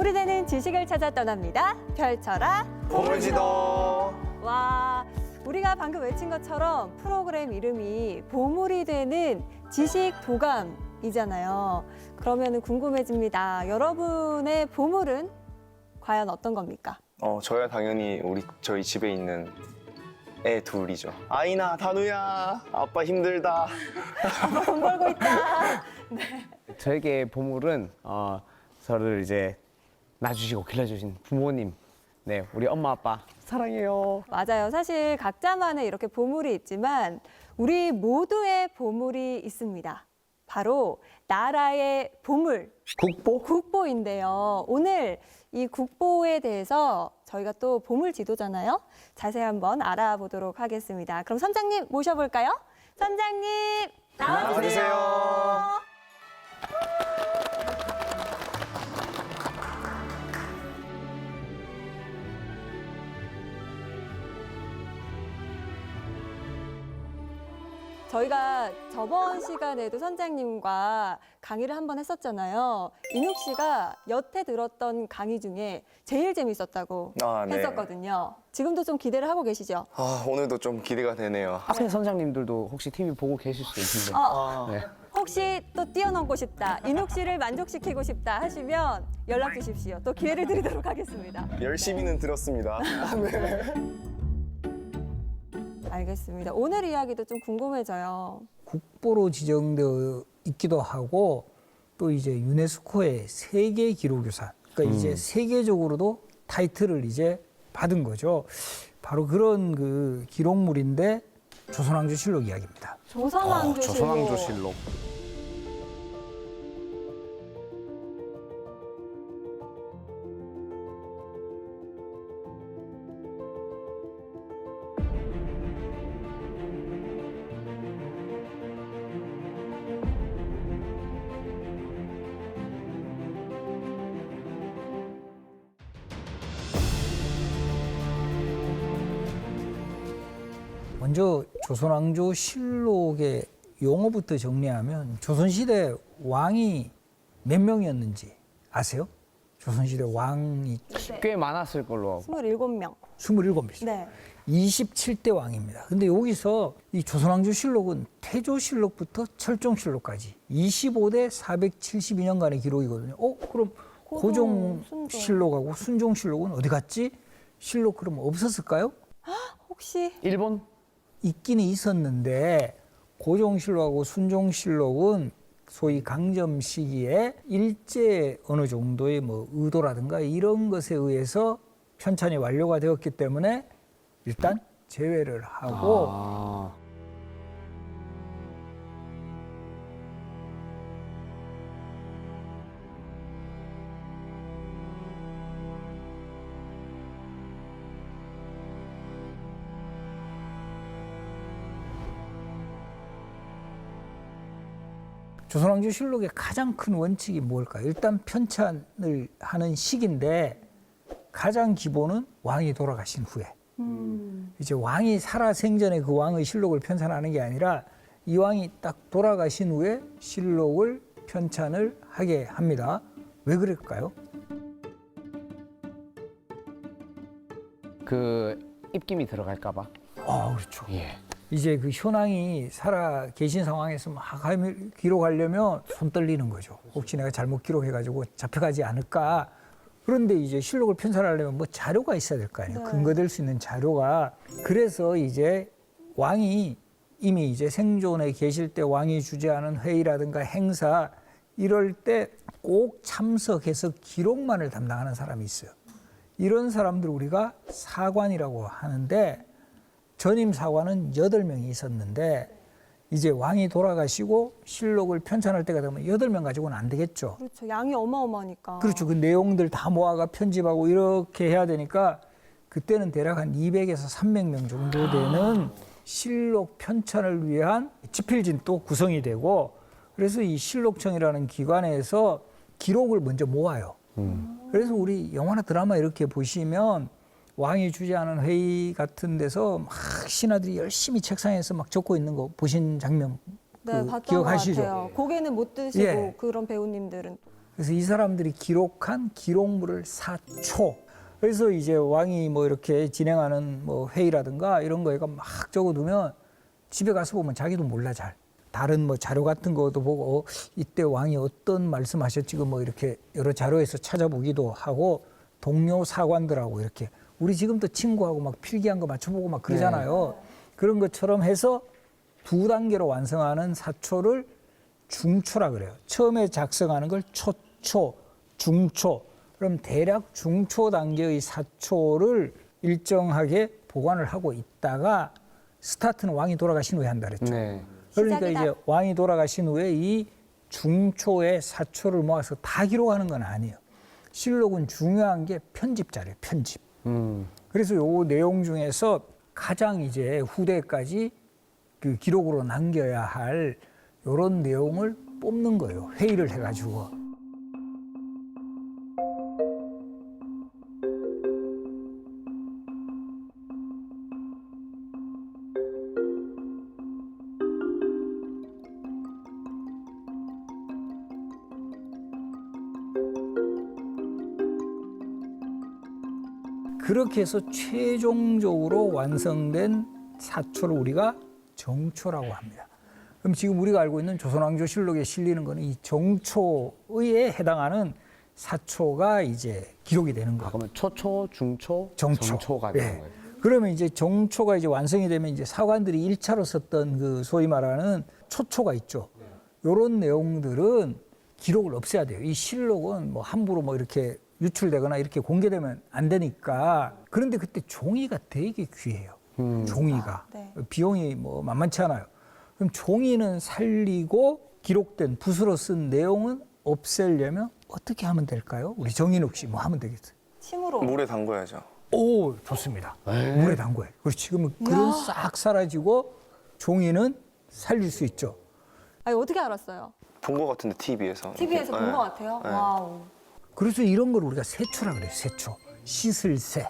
보물이 되는 지식을 찾아 떠납니다. 펼쳐라 보물지도. 와, 우리가 방금 외친 것처럼 프로그램 이름이 보물이 되는 지식 도감이잖아요. 그러면 궁금해집니다. 여러분의 보물은 과연 어떤 겁니까? 저야 당연히 저희 집에 있는 애 둘이죠. 아이나, 다누야, 아빠 힘들다. 아빠 돈 벌고 있다. 저에게 보물은 저를 이제 낳아주시고 길러주신 부모님, 네, 우리 엄마 아빠 사랑해요. 맞아요. 사실 각자만의 이렇게 보물이 있지만 우리 모두의 보물이 있습니다. 바로 나라의 보물, 국보인데요. 오늘 이 국보에 대해서 저희가 또 보물 지도잖아요. 자세히 한번 알아보도록 하겠습니다. 그럼 선장님 모셔볼까요? 선장님 나와주세요. 저희가 저번 시간에도 선장님과 강의를 한번 했었잖아요. 인욱 씨가 여태 들었던 강의 중에 제일 재밌었다고 네. 했었거든요. 지금도 좀 기대를 하고 계시죠? 오늘도 좀 기대가 되네요. 학생 선장님들도 혹시 TV 보고 계실 수 있는데. 네. 혹시 또 뛰어넘고 싶다, 인욱 씨를 만족시키고 싶다 하시면 연락 주십시오. 또 기회를 드리도록 하겠습니다. 열심히는 들었습니다. 알겠습니다. 오늘 이야기도 좀 궁금해져요. 국보로 지정되어 있기도 하고 또 이제 유네스코의 세계 기록유산, 그러니까 이제 세계적으로도 타이틀을 이제 받은 거죠. 바로 그런 그 기록물인데 조선왕조실록 이야기입니다. 조선왕조실록. 조선왕조실록. 먼저 조선왕조실록의 용어부터 정리하면 조선시대 왕이 몇 명이었는지 아세요? 조선시대 왕이 꽤 많았을 걸로. 27명. 27명이죠. 네. 27대 왕입니다. 근데 여기서 이 조선왕조실록은 태조실록부터 철종실록까지 25대 472년간의 기록이거든요. 그럼 고종실록하고 순종실록은 어디 갔지? 실록 그럼 없었을까요? 혹시 일본? 있기는 있었는데 고종실록하고 순종실록은 소위 강점 시기에 일제 어느 정도의 뭐 의도라든가 이런 것에 의해서 편찬이 완료가 되었기 때문에 일단 제외를 하고 조선왕조실록의 가장 큰 원칙이 뭘까요? 일단 편찬을 하는 시기인데 가장 기본은 왕이 돌아가신 후에 이제 왕이 살아 생전에 그 왕의 실록을 편찬하는 게 아니라 이 왕이 딱 돌아가신 후에 실록을 편찬을 하게 합니다. 왜 그럴까요? 그 입김이 들어갈까 봐. 그렇죠. 예. 이제 그 현황이 살아 계신 상황에서 막 기록하려면 손 떨리는 거죠. 혹시 내가 잘못 기록해가지고 잡혀가지 않을까. 그런데 이제 실록을 편찬하려면 뭐 자료가 있어야 될 거 아니에요. 네. 근거될 수 있는 자료가. 그래서 이제 왕이 이미 이제 생존에 계실 때 왕이 주재하는 회의라든가 행사 이럴 때 꼭 참석해서 기록만을 담당하는 사람이 있어요. 이런 사람들 우리가 사관이라고 하는데 전임 사관은 8명이 있었는데 이제 왕이 돌아가시고 실록을 편찬할 때가 되면 8명 가지고는 안 되겠죠. 그렇죠. 양이 어마어마하니까. 그렇죠. 그 내용들 다 모아가 편집하고 이렇게 해야 되니까 그때는 대략 한 200에서 300명 정도 되는 실록 편찬을 위한 집필진도 구성이 되고 그래서 이 실록청이라는 기관에서 기록을 먼저 모아요. 그래서 우리 영화나 드라마 이렇게 보시면 왕이 주재하는 회의 같은 데서 막 신하들이 열심히 책상에서 막 적고 있는 거 보신 장면 네, 그 봤던 기억하시죠? 것 같아요. 고개는 못 드시고 예. 그런 배우님들은. 그래서 이 사람들이 기록한 기록물을 사초. 그래서 이제 왕이 뭐 이렇게 진행하는 뭐 회의라든가 이런 거에가 막 적어두면 집에 가서 보면 자기도 몰라 잘. 다른 뭐 자료 같은 것도 보고 이때 왕이 어떤 말씀하셨지 뭐 이렇게 여러 자료에서 찾아보기도 하고 동료 사관들하고 이렇게 우리 지금도 친구하고 막 필기한 거 맞춰보고 막 그러잖아요. 그런 것처럼 해서 2단계로 완성하는 사초를 중초라 그래요. 처음에 작성하는 걸 초초, 중초. 그럼 대략 중초 단계의 사초를 일정하게 보관을 하고 있다가 스타트는 왕이 돌아가신 후에 한다 그랬죠. 네. 그러니까 시작이다. 이제 왕이 돌아가신 후에 이 중초의 사초를 모아서 다 기록하는 건 아니에요. 실록은 중요한 게 편집자래요. 편집. 그래서 요 내용 중에서 가장 이제 후대까지 그 기록으로 남겨야 할 요런 내용을 뽑는 거예요. 회의를 해가지고. 그렇게 해서 최종적으로 완성된 사초를 우리가 정초라고 합니다. 그럼 지금 우리가 알고 있는 조선왕조실록에 실리는 거는 이 정초에 해당하는 사초가 이제 기록이 되는 거예요. 그러면 초초, 중초, 정초. 정초가 되는 거예요. 그러면 이제 정초가 이제 완성이 되면 이제 사관들이 1차로 썼던 그 소위 말하는 초초가 있죠. 요런 내용들은 기록을 없애야 돼요. 이 실록은 뭐 함부로 뭐 이렇게 유출되거나 이렇게 공개되면 안 되니까. 그런데 그때 종이가 되게 귀해요. 종이가. 네. 비용이 뭐 만만치 않아요. 그럼 종이는 살리고 기록된 붓으로 쓴 내용은 없애려면 어떻게 하면 될까요? 우리 정인욱 씨 뭐 하면 되겠어요? 침으로. 물에 담궈야죠. 오, 좋습니다. 물에 담궈요. 그리고 지금은 글은 싹 사라지고 종이는 살릴 수 있죠. 아니, 어떻게 알았어요? 본 것 같은데 TV에서. TV에서 본 것 같아요. 와우. 그래서 이런 걸 우리가 세초라 그래요. 세초. 씻을 새.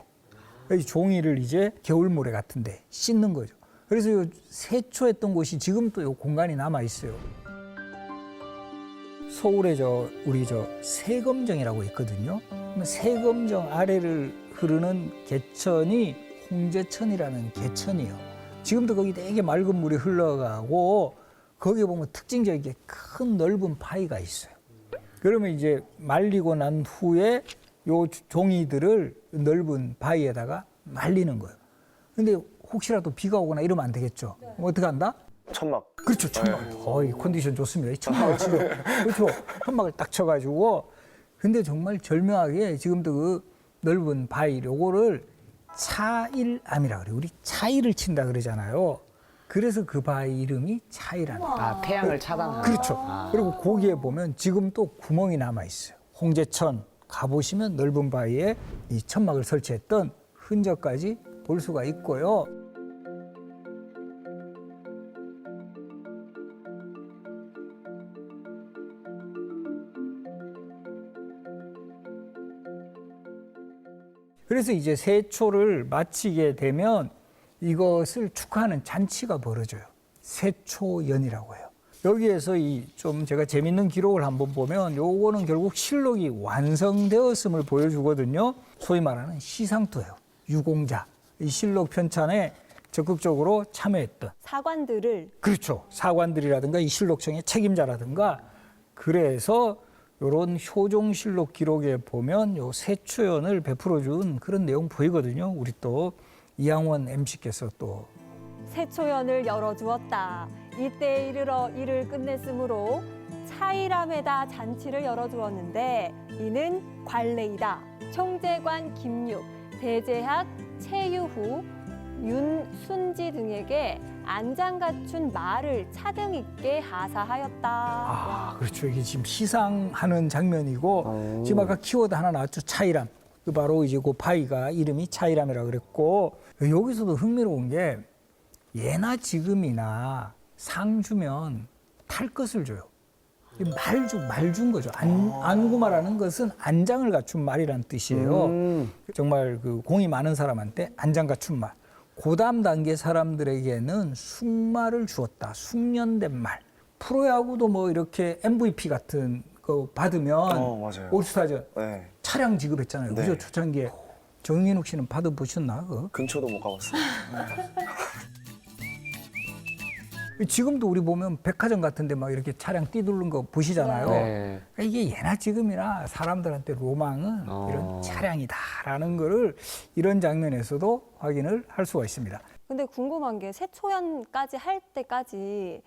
이 종이를 이제 겨울모래 같은데 씻는 거죠. 그래서 요 세초했던 곳이 지금 또 요 공간이 남아 있어요. 서울에 우리 세검정이라고 있거든요. 세검정 아래를 흐르는 개천이 홍제천이라는 개천이에요. 지금도 거기 되게 맑은 물이 흘러가고 거기에 보면 특징적인 큰 넓은 바위가 있어요. 그러면 이제 말리고 난 후에 요 종이들을 넓은 바위에다가 말리는 거예요. 근데 혹시라도 비가 오거나 이러면 안 되겠죠. 그럼 어떻게 한다? 천막. 그렇죠. 천막. 어이, 컨디션 좋습니다. 이 천막을 치고. 그렇죠. 천막을 딱 쳐가지고. 근데 정말 절묘하게 지금도 그 넓은 바위, 요거를 차일암이라 그래요. 우리 차일을 친다 그러잖아요. 그래서 그 바위 이름이 차일암. 아, 태양을 차단하는. 그렇죠. 그리고 거기에 보면 지금 또 구멍이 남아 있어요. 홍제천 가보시면 넓은 바위에 이 천막을 설치했던 흔적까지 볼 수가 있고요. 그래서 이제 세초를 마치게 되면 이것을 축하하는 잔치가 벌어져요. 세초연이라고 해요. 여기에서 좀 제가 재밌는 기록을 한번 보면 요거는 결국 실록이 완성되었음을 보여주거든요. 소위 말하는 시상토예요. 유공자. 이 실록 편찬에 적극적으로 참여했던. 사관들을. 그렇죠. 사관들이라든가 이 실록청의 책임자라든가. 그래서 요런 효종실록 기록에 보면 요 세초연을 베풀어 준 그런 내용 보이거든요. 우리 또 이양원 MC께서 또 세초연을 열어주었다. 이때에 이르러 일을 끝냈으므로 차일암에다 잔치를 열어주었는데 이는 관례이다. 총재관 김육, 대제학 최유후, 윤순지 등에게 안장 갖춘 말을 차등 있게 하사하였다. 아, 그렇죠. 이게 지금 시상하는 장면이고 지금 아까 키워드 하나 나왔죠. 차일암. 그 바로 이제 그 바위가 이름이 차일암이라고 그랬고 여기서도 흥미로운 게 예나 지금이나 상 주면 탈 것을 줘요. 말 준 거죠. 안구마라는 것은 안장을 갖춘 말이라는 뜻이에요. 정말 그 공이 많은 사람한테 안장 갖춘 말. 고담 단계 사람들에게는 숙말을 주었다. 숙련된 말. 프로야구도 뭐 이렇게 MVP 같은 받으면 맞아요. 올스타전 네. 차량 지급했잖아요. 네. 그죠? 초창기에. 정인욱 씨는 받아보셨나? 그거? 근처도 못 가봤어요. 지금도 우리 보면 백화점 같은데 막 이렇게 차량 띠두른 거 보시잖아요. 네. 그러니까 이게 예나 지금이나 사람들한테 로망은 이런 차량이다라는 거를 이런 장면에서도 확인을 할 수가 있습니다. 근데 궁금한 게 새초연까지 할 때까지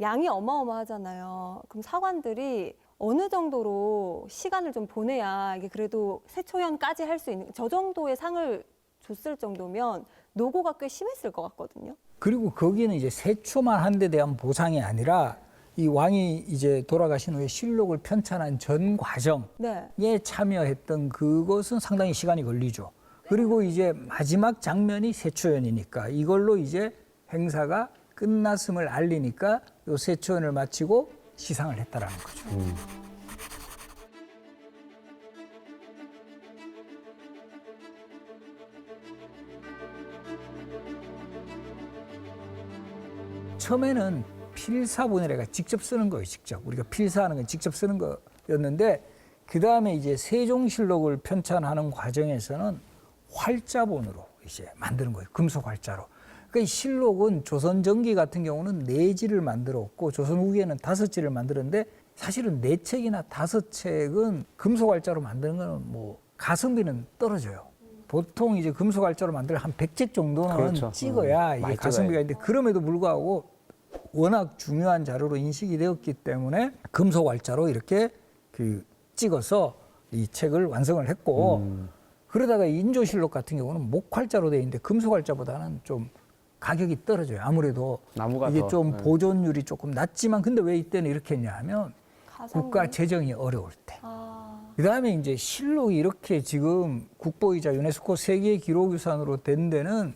양이 어마어마하잖아요. 그럼 사관들이 어느 정도로 시간을 좀 보내야 이게 그래도 새초연까지 할 수 있는 저 정도의 상을 줬을 정도면 노고가 꽤 심했을 것 같거든요. 그리고 거기는 이제 세초만 한 데 대한 보상이 아니라 이 왕이 이제 돌아가신 후에 실록을 편찬한 전 과정에 네. 참여했던 그것은 상당히 시간이 걸리죠. 그리고 이제 마지막 장면이 세초연이니까 이걸로 이제 행사가 끝났음을 알리니까 요 세초연을 마치고 시상을 했다라는 거죠. 처음에는 필사본이라가 직접 쓰는 거예요, 직접. 우리가 필사하는 건 직접 쓰는 거였는데, 그 다음에 이제 세종실록을 편찬하는 과정에서는 활자본으로 이제 만드는 거예요, 금속 활자로. 그러니까 이 실록은 조선 전기 같은 경우는 4지를 만들었고, 조선 후기에는 5지를 만들었는데, 사실은 4책이나 5책은 금속 활자로 만드는 거는 뭐, 가성비는 떨어져요. 보통 이제 금속 활자로 만들 한 100책 정도는 그렇죠. 찍어야 이게 많이 가성비가 있는데 그럼에도 불구하고 워낙 중요한 자료로 인식이 되었기 때문에 금속 활자로 이렇게 찍어서 이 책을 완성을 했고 그러다가 인조실록 같은 경우는 목활자로 되어 있는데 금속 활자보다는 좀 가격이 떨어져요. 아무래도 나무가 이게 더, 좀 네. 보존율이 조금 낮지만 근데 왜 이때는 이렇게 했냐 하면 가성비. 국가 재정이 어려울 때. 아, 그다음에 이제 실록이 이렇게 지금 국보이자 유네스코 세계 기록유산으로 된 데는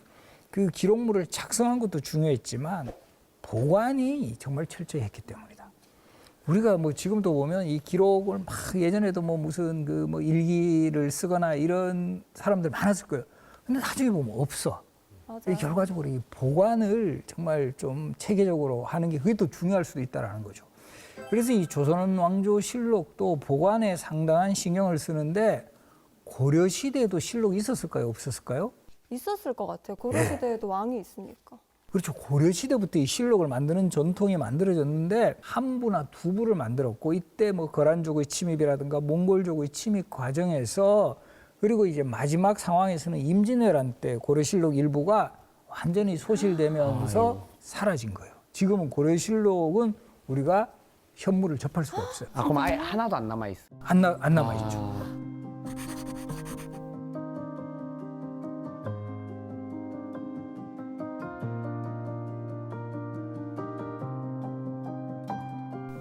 그 기록물을 작성한 것도 중요했지만 보관이 정말 철저히 했기 때문이다. 우리가 뭐 지금도 보면 이 기록을 막 예전에도 뭐 무슨 그 뭐 일기를 쓰거나 이런 사람들 많았을 거예요. 근데 나중에 보면 없어. 맞아요. 이 결과적으로 이 보관을 정말 좀 체계적으로 하는 게 그게 더 중요할 수도 있다라는 거죠. 그래서 이 조선 왕조 실록도 보관에 상당한 신경을 쓰는데 고려 시대에도 실록이 있었을까요? 없었을까요? 있었을 것 같아요. 고려시대에도 왕이 있으니까. 그렇죠. 고려 시대부터 이 실록을 만드는 전통이 만들어졌는데 한 부나 두 부를 만들었고 이때 뭐 거란족의 침입이라든가 몽골족의 침입 과정에서 그리고 이제 마지막 상황에서는 임진왜란 때 고려실록 일부가 완전히 소실되면서 사라진 거예요. 지금은 고려실록은 우리가 현물을 접할 수가 없어요. 아, 그럼 아예 하나도 안 남아있어. 안 남아있죠.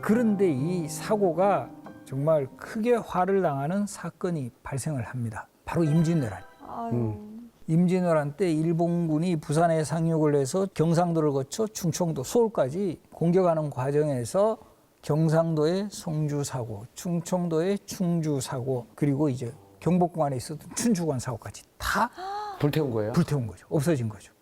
그런데 이 사고가 정말 크게 화를 당하는 사건이 발생을 합니다. 바로 임진왜란. 아유. 임진왜란 때 일본군이 부산에 상륙을 해서 경상도를 거쳐 충청도, 서울까지 공격하는 과정에서 경상도의 성주 사고, 충청도의 충주 사고, 그리고 이제 경복궁 안에 있었던 춘추관 사고까지 다 불태운 거예요? 불태운 거죠. 없어진 거죠.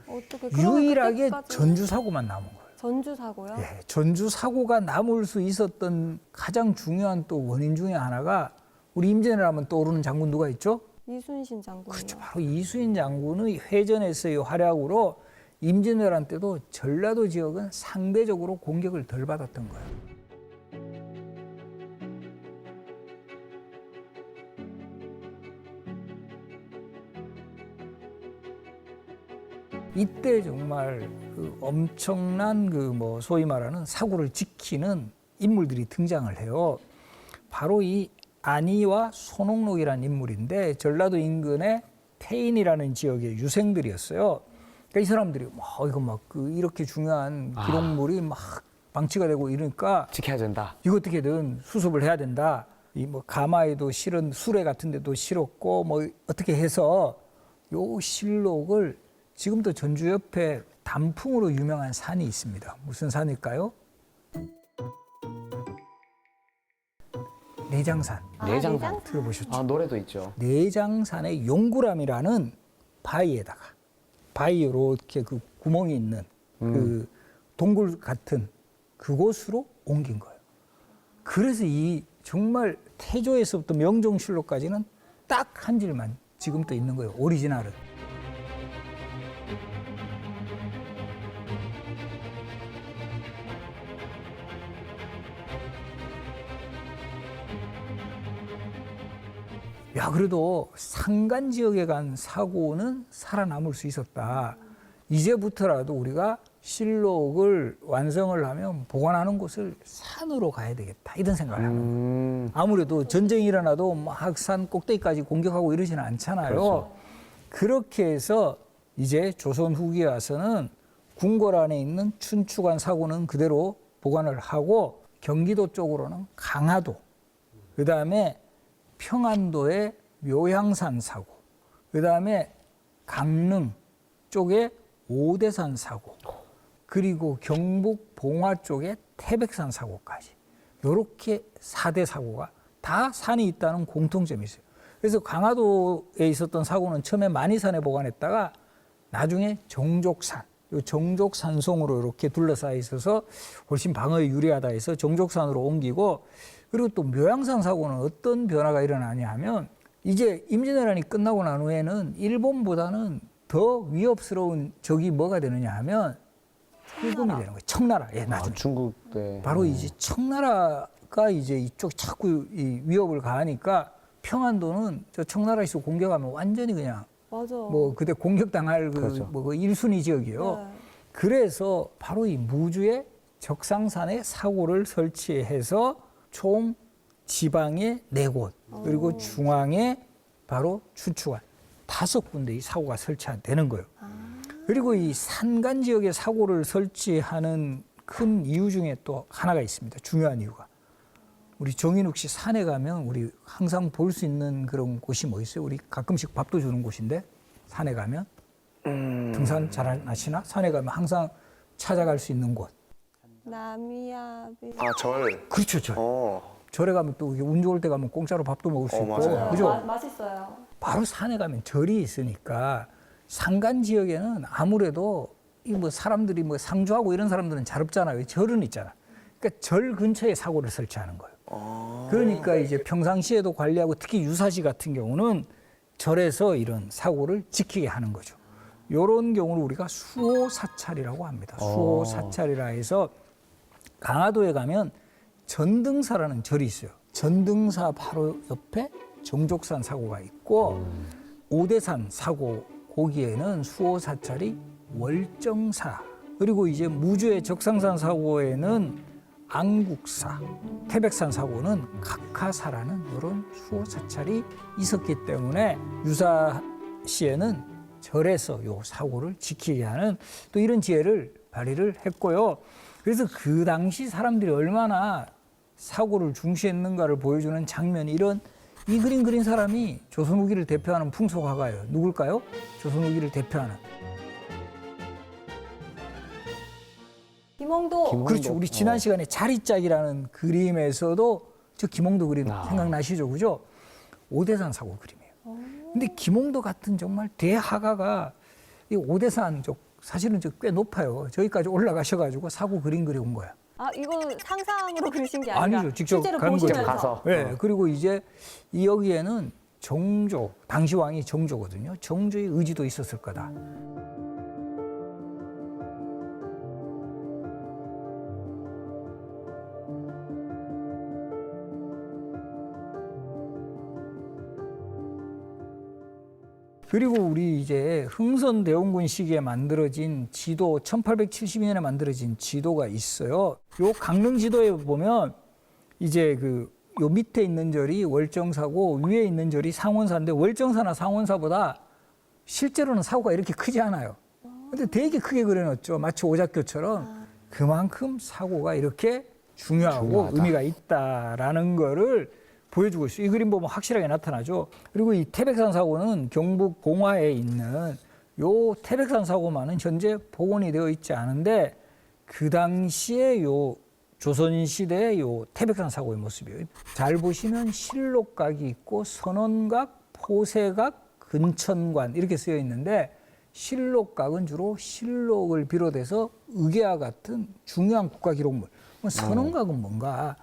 어떻게 그러면 유일하게 그때까지 전주 사고만 남은 거예요. 전주 사고요? 예, 전주 사고가 남을 수 있었던 가장 중요한 또 원인 중에 하나가 우리 임진왜란 하면 떠오르는 장군 누가 있죠? 이순신 장군이요. 그렇죠. 바로 이수인 장군의 회전에서의 활약으로 임진왜란 때도 전라도 지역은 상대적으로 공격을 덜 받았던 거예요. 이때 정말 그 엄청난 그 뭐 소위 말하는 사고를 지키는 인물들이 등장을 해요. 바로 이 안희와 손옥록이라는 인물인데 전라도 인근의 태인이라는 지역의 유생들이었어요. 그러니까 이 사람들이 이거 막 이렇게 중요한 기록물이 막 방치가 되고 이러니까 지켜야 된다. 이거 어떻게든 수습을 해야 된다. 이 뭐 가마에도 실은 수레 같은 데도 실었고 뭐 어떻게 해서 요 실록을 지금도 전주 옆에 단풍으로 유명한 산이 있습니다. 무슨 산일까요? 내장산. 내장산. 들어보셨죠? 아, 노래도 있죠. 내장산의 용구람이라는 바위에다가 바위로 이렇게 그 구멍이 있는 그 동굴 같은 그곳으로 옮긴 거예요. 그래서 이 정말 태조에서부터 명종실록까지는 딱 한 줄만 지금도 있는 거예요. 오리지널은. 야, 그래도 산간 지역에 간 사고는 살아남을 수 있었다. 이제부터라도 우리가 실록을 완성을 하면 보관하는 곳을 산으로 가야 되겠다. 이런 생각을 하는 거예요. 아무래도 전쟁이 일어나도 막 산 꼭대기까지 공격하고 이러지는 않잖아요. 그렇죠. 그렇게 해서 이제 조선 후기에 와서는 궁궐 안에 있는 춘추관 사고는 그대로 보관을 하고 경기도 쪽으로는 강화도, 그다음에 평안도의 묘향산 사고, 그다음에 강릉 쪽에 오대산 사고, 그리고 경북 봉화 쪽에 태백산 사고까지 이렇게 4대 사고가 다 산이 있다는 공통점이 있어요. 그래서 강화도에 있었던 사고는 처음에 만이산에 보관했다가 나중에 정족산, 요 정족산송으로 이렇게 둘러싸여 있어서 훨씬 방어에 유리하다 해서 정족산으로 옮기고, 그리고 또 묘향산 사고는 어떤 변화가 일어나냐 하면 이제 임진왜란이 끝나고 난 후에는 일본보다는 더 위협스러운 적이 뭐가 되느냐 하면 일본이 되는 거예요. 청나라. 예, 나중에. 중국 때. 바로 이제 청나라가 이제 이쪽 자꾸 이 위협을 가하니까 평안도는 저 청나라에서 공격하면 완전히 그냥 맞아. 뭐 그때 공격당할 그렇죠. 그 1순위 지역이에요. 네. 그래서 바로 이 무주의 적상산에 사고를 설치해서 총 지방에 4곳, 그리고 중앙에 바로 춘추관 5군데 이 사고가 설치되는 거예요. 그리고 이 산간 지역에 사고를 설치하는 큰 이유 중에 또 하나가 있습니다. 중요한 이유가. 우리 정인욱 씨 산에 가면 우리 항상 볼 수 있는 그런 곳이 뭐 있어요? 우리 가끔씩 밥도 주는 곳인데 산에 가면 등산 잘 하시나? 산에 가면 항상 찾아갈 수 있는 곳. 남이야비. 아, 절. 그렇죠, 절. 절에 가면 또 운 좋을 때 가면 공짜로 밥도 먹을 수 있고, 맞아요. 그죠? 맛있어요. 바로 산에 가면 절이 있으니까 산간 지역에는 아무래도 이 뭐 사람들이 뭐 상주하고 이런 사람들은 잘 없잖아요. 절은 있잖아. 그러니까 절 근처에 사고를 설치하는 거예요. 그러니까 이제 평상시에도 관리하고 특히 유사시 같은 경우는 절에서 이런 사고를 지키게 하는 거죠. 이런 경우를 우리가 수호사찰이라고 합니다. 수호사찰이라 해서 강화도에 가면 전등사라는 절이 있어요. 전등사 바로 옆에 정족산 사고가 있고 오대산 사고 거기에는 수호사찰이 월정사, 그리고 이제 무주의 적상산 사고에는 안국사, 태백산 사고는 각하사라는 이런 수호사찰이 있었기 때문에 유사시에는 절에서 요 사고를 지키게 하는 또 이런 지혜를 발휘를 했고요. 그래서 그 당시 사람들이 얼마나 사고를 중시했는가를 보여주는 장면이 이런 이 그림 그린 사람이 조선 후기를 대표하는 풍속화가예요. 누굴까요? 조선 후기를 대표하는. 김홍도. 그렇죠. 우리 지난 시간에 자리짝이라는 그림에서도 저 김홍도 그림 생각나시죠? 그죠? 오대산 사고 그림이에요. 근데 김홍도 같은 정말 대화가가 이 오대산 쪽 사실은 꽤 높아요. 저기까지 올라가셔가지고 사고 그림 그려온 거야. 아, 이거 상상으로 그리신 게 아니라 아니죠. 직접 실제로 간 거죠. 보시면서. 가서. 네, 그리고 이제 이 여기에는 정조, 당시 왕이 정조거든요. 정조의 의지도 있었을 거다. 그리고 우리 이제 흥선대원군 시기에 만들어진 지도, 1872년에 만들어진 지도가 있어요. 요 강릉 지도에 보면 이제 요 밑에 있는 절이 월정사고 위에 있는 절이 상원사인데 월정사나 상원사보다 실제로는 사고가 이렇게 크지 않아요. 근데 되게 크게 그려놨죠. 마치 오작교처럼. 그만큼 사고가 이렇게 중요하고 의미가 있다라는 거를 보여주고 있어요. 이 그림 보면 확실하게 나타나죠. 그리고 이 태백산 사고는 경북 봉화에 있는 요 태백산 사고만은 현재 복원이 되어 있지 않은데 그 당시에 요 조선시대의 요 태백산 사고의 모습이에요. 잘 보시면 실록각이 있고 선원각, 포세각, 근천관 이렇게 쓰여 있는데 실록각은 주로 실록을 비롯해서 의계와 같은 중요한 국가기록물. 선원각은 뭔가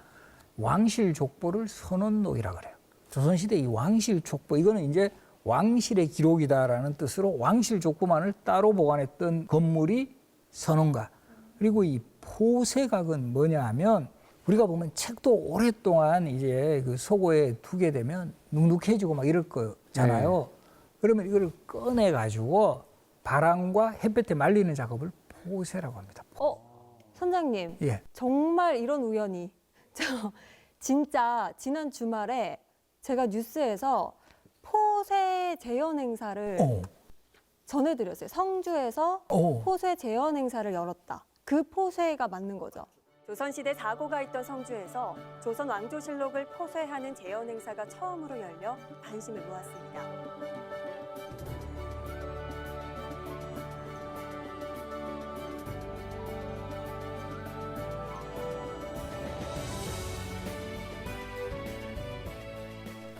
왕실 족보를 선원록이라 그래요. 조선시대 이 왕실 족보 이거는 이제 왕실의 기록이다라는 뜻으로 왕실 족보만을 따로 보관했던 건물이 선원가. 그리고 이 포세각은 뭐냐 하면 우리가 보면 책도 오랫동안 이제 그 속고에 두게 되면 눅눅해지고 막 이럴 거잖아요. 그러면 이걸 꺼내 가지고 바람과 햇볕에 말리는 작업을 포세라고 합니다. 선장님, 예. 정말 이런 우연이. 저 진짜 지난 주말에 제가 뉴스에서 포세 재현 행사를 전해드렸어요. 성주에서 포세 재현 행사를 열었다. 그 포세가 맞는 거죠. 조선시대 사고가 있던 성주에서 조선 왕조실록을 포쇄하는 재현 행사가 처음으로 열려 관심을 모았습니다.